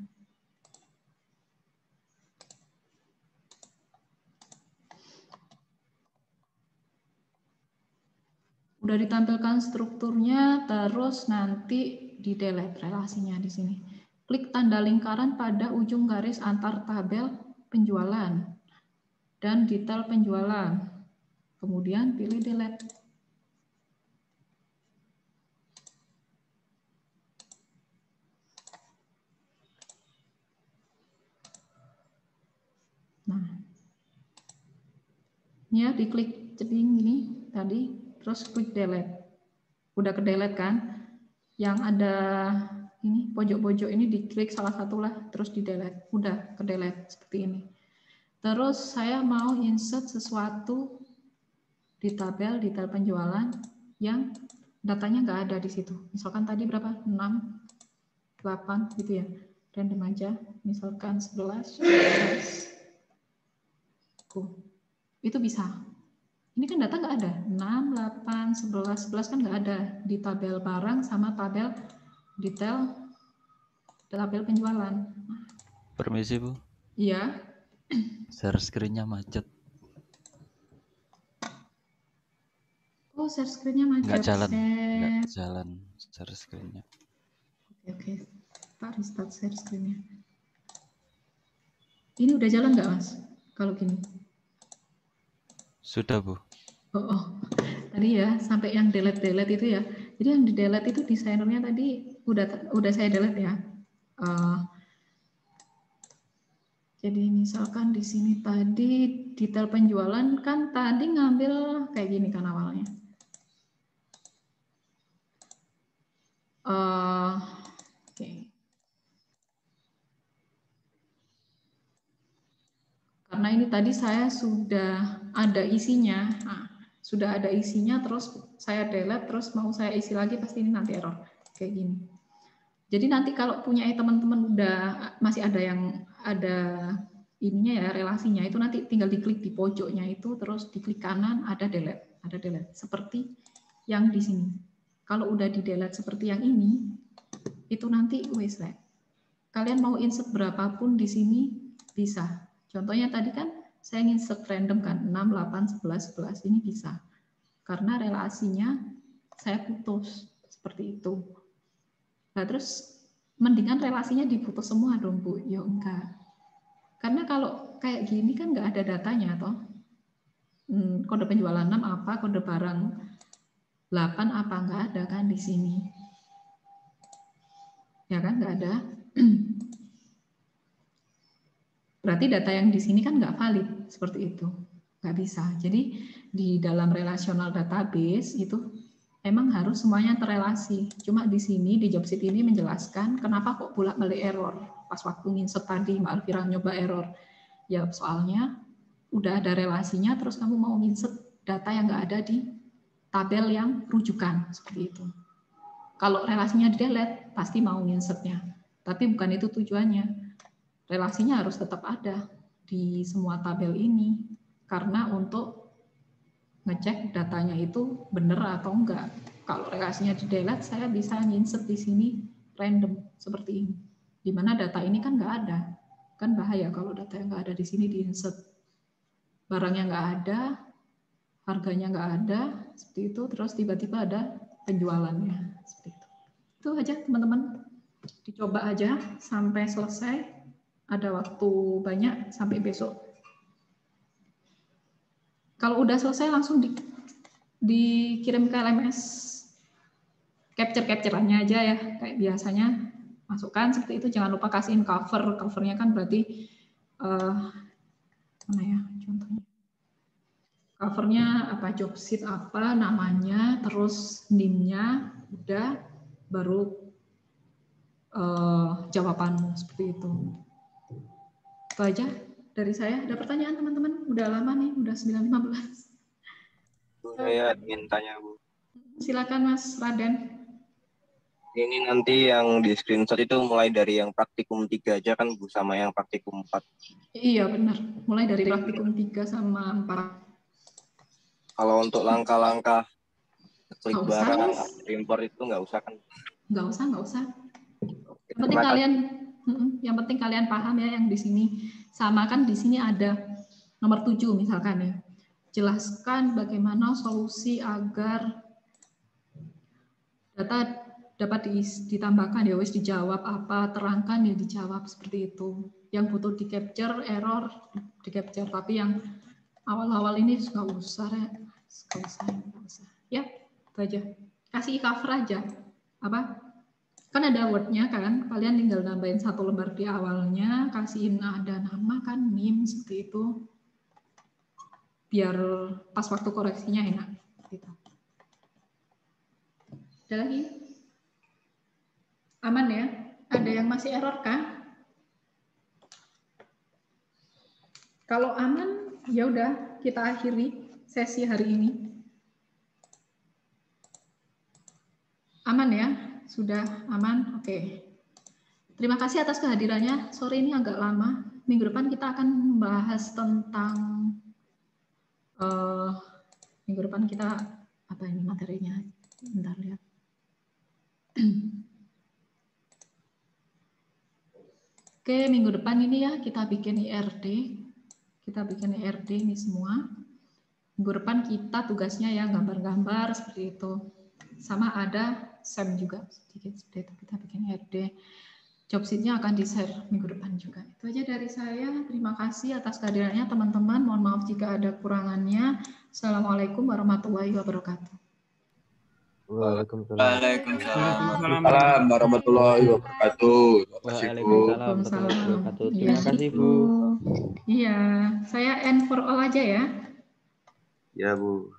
Udah ditampilkan strukturnya, terus nanti di delete relasinya di sini. Klik tanda lingkaran pada ujung garis antar tabel penjualan dan detail penjualan. Kemudian pilih delete. Nah, ini ya diklik ceding ini tadi, terus klik delete. Udah ke delete kan? Yang ada ini pojok-pojok ini diklik salah satu lah, terus di delete. Udah ke delete seperti ini. Terus saya mau insert sesuatu di tabel detail penjualan yang datanya nggak ada di situ. Misalkan tadi berapa? 6, 8 gitu ya. Random aja. Misalkan 11, 12. Itu bisa. Ini kan data nggak ada. 6, 8, 11, 11 kan nggak ada di tabel barang sama tabel detail tabel penjualan. Permisi Bu. Iya. Share screen-nya macet. Oh, share screen-nya macet. Nggak jalan share screen-nya. Oke. Pak restart share screen-nya. Ini udah jalan nggak Mas? Kalau gini. Sudah Bu. Oh. Tadi ya sampai yang delete itu ya. Jadi yang di delete itu desainernya tadi udah saya delete ya. Jadi misalkan di sini tadi detail penjualan kan tadi ngambil kayak gini kan awalnya. Oke. Karena ini tadi saya sudah ada isinya. Nah, sudah ada isinya terus saya delete terus mau saya isi lagi pasti ini nanti error kayak gini. Jadi nanti kalau punya teman-teman udah masih ada yang ada ininya ya relasinya itu nanti tinggal diklik di pojoknya itu terus diklik kanan ada delete seperti yang di sini. Kalau udah di delete seperti yang ini itu nanti wes kalian mau insert berapapun di sini bisa. Contohnya tadi kan saya insert random kan 6, 8, 11, 11 ini bisa. Karena relasinya saya putus seperti itu. Nah, terus mendingan relasinya diputus semua dong Bu. Ya enggak. Karena kalau kayak gini kan enggak ada datanya toh. Kode penjualan 6 apa, kode barang 8 apa nggak ada kan di sini? Ya kan, nggak ada. Berarti data yang di sini kan nggak valid, seperti itu. Nggak bisa. Jadi di dalam relational database itu emang harus semuanya terrelasi. Cuma di sini, di job sheet ini menjelaskan kenapa kok bolak-balik error. Pas waktu nginsert tadi, Mbak Alfira nyoba error. Ya soalnya udah ada relasinya, terus kamu mau nginsert data yang nggak ada di tabel yang rujukan, seperti itu. Kalau relasinya di-delete, pasti mau nginsertnya. Tapi bukan itu tujuannya. Relasinya harus tetap ada di semua tabel ini. Karena untuk ngecek datanya itu benar atau enggak. Kalau relasinya di-delete, saya bisa nginsert di sini random, seperti ini. Di mana data ini kan nggak ada. Kan bahaya kalau data yang nggak ada di sini di-insert. Barangnya nggak ada, harganya nggak ada, seperti itu, terus tiba-tiba ada penjualannya, seperti itu. Itu aja teman-teman, dicoba aja sampai selesai, ada waktu banyak sampai besok. Kalau udah selesai langsung dikirim ke LMS, capture-capture-annya aja ya, kayak biasanya, masukkan seperti itu, jangan lupa kasihin covernya kan berarti, mana ya contohnya? Covernya apa, job sheet apa namanya, terus NIM-nya, udah, baru jawabanmu, seperti itu. Itu aja dari saya. Ada pertanyaan teman-teman? Udah lama nih, udah 9.15. Saya ingin tanya, Bu. Silakan Mas Raden. Ini nanti yang di screenshot itu mulai dari yang praktikum 3 aja kan, Bu, sama yang praktikum 4. Iya benar, mulai dari praktikum 3 sama 4. Kalau untuk langkah-langkah klik Nggak usah, barang, Mas. import itu nggak usah kan? Nggak usah. Yang penting kalian paham ya yang di sini. Sama kan di sini ada nomor 7 misalkan ya. Jelaskan bagaimana solusi agar data dapat ditambahkan ya, wis dijawab apa, terangkan ya dijawab, seperti itu. Yang butuh di capture error di capture, tapi yang awal-awal ini nggak usah ya. Nggak usah. Ya, itu aja. Kasih cover aja. Apa? Kan ada word-nya kan, kalian tinggal nambahin 1 lembar di awalnya, kasihin ada nama kan, NIM, seperti itu. Biar pas waktu koreksinya enak. Gitu. Ada lagi? Aman ya? Ada yang masih error kan? Kalau aman, ya udah kita akhiri sesi hari ini. Aman ya? Sudah aman? Oke. Terima kasih atas kehadirannya. Sore ini agak lama. Minggu depan kita akan membahas tentang minggu depan kita apa ini materinya? Bentar lihat. Oke, minggu depan ini ya kita bikin IRD. Kita bikin IRD ini semua. Minggu depan kita tugasnya ya gambar-gambar seperti itu. Sama ada SEM juga sedikit seperti itu. Kita bikin IRD. Job sheet-nya akan di-share minggu depan juga. Itu aja dari saya. Terima kasih atas kehadirannya teman-teman. Mohon maaf jika ada kurangannya. Assalamualaikum warahmatullahi wabarakatuh. Waalaikumsalam warahmatullahi wabarakatuh. Waalaikumsalam warahmatullahi wabarakatuh. Terima kasih, Bu. Iya, saya end for all aja ya. Ya, Bu.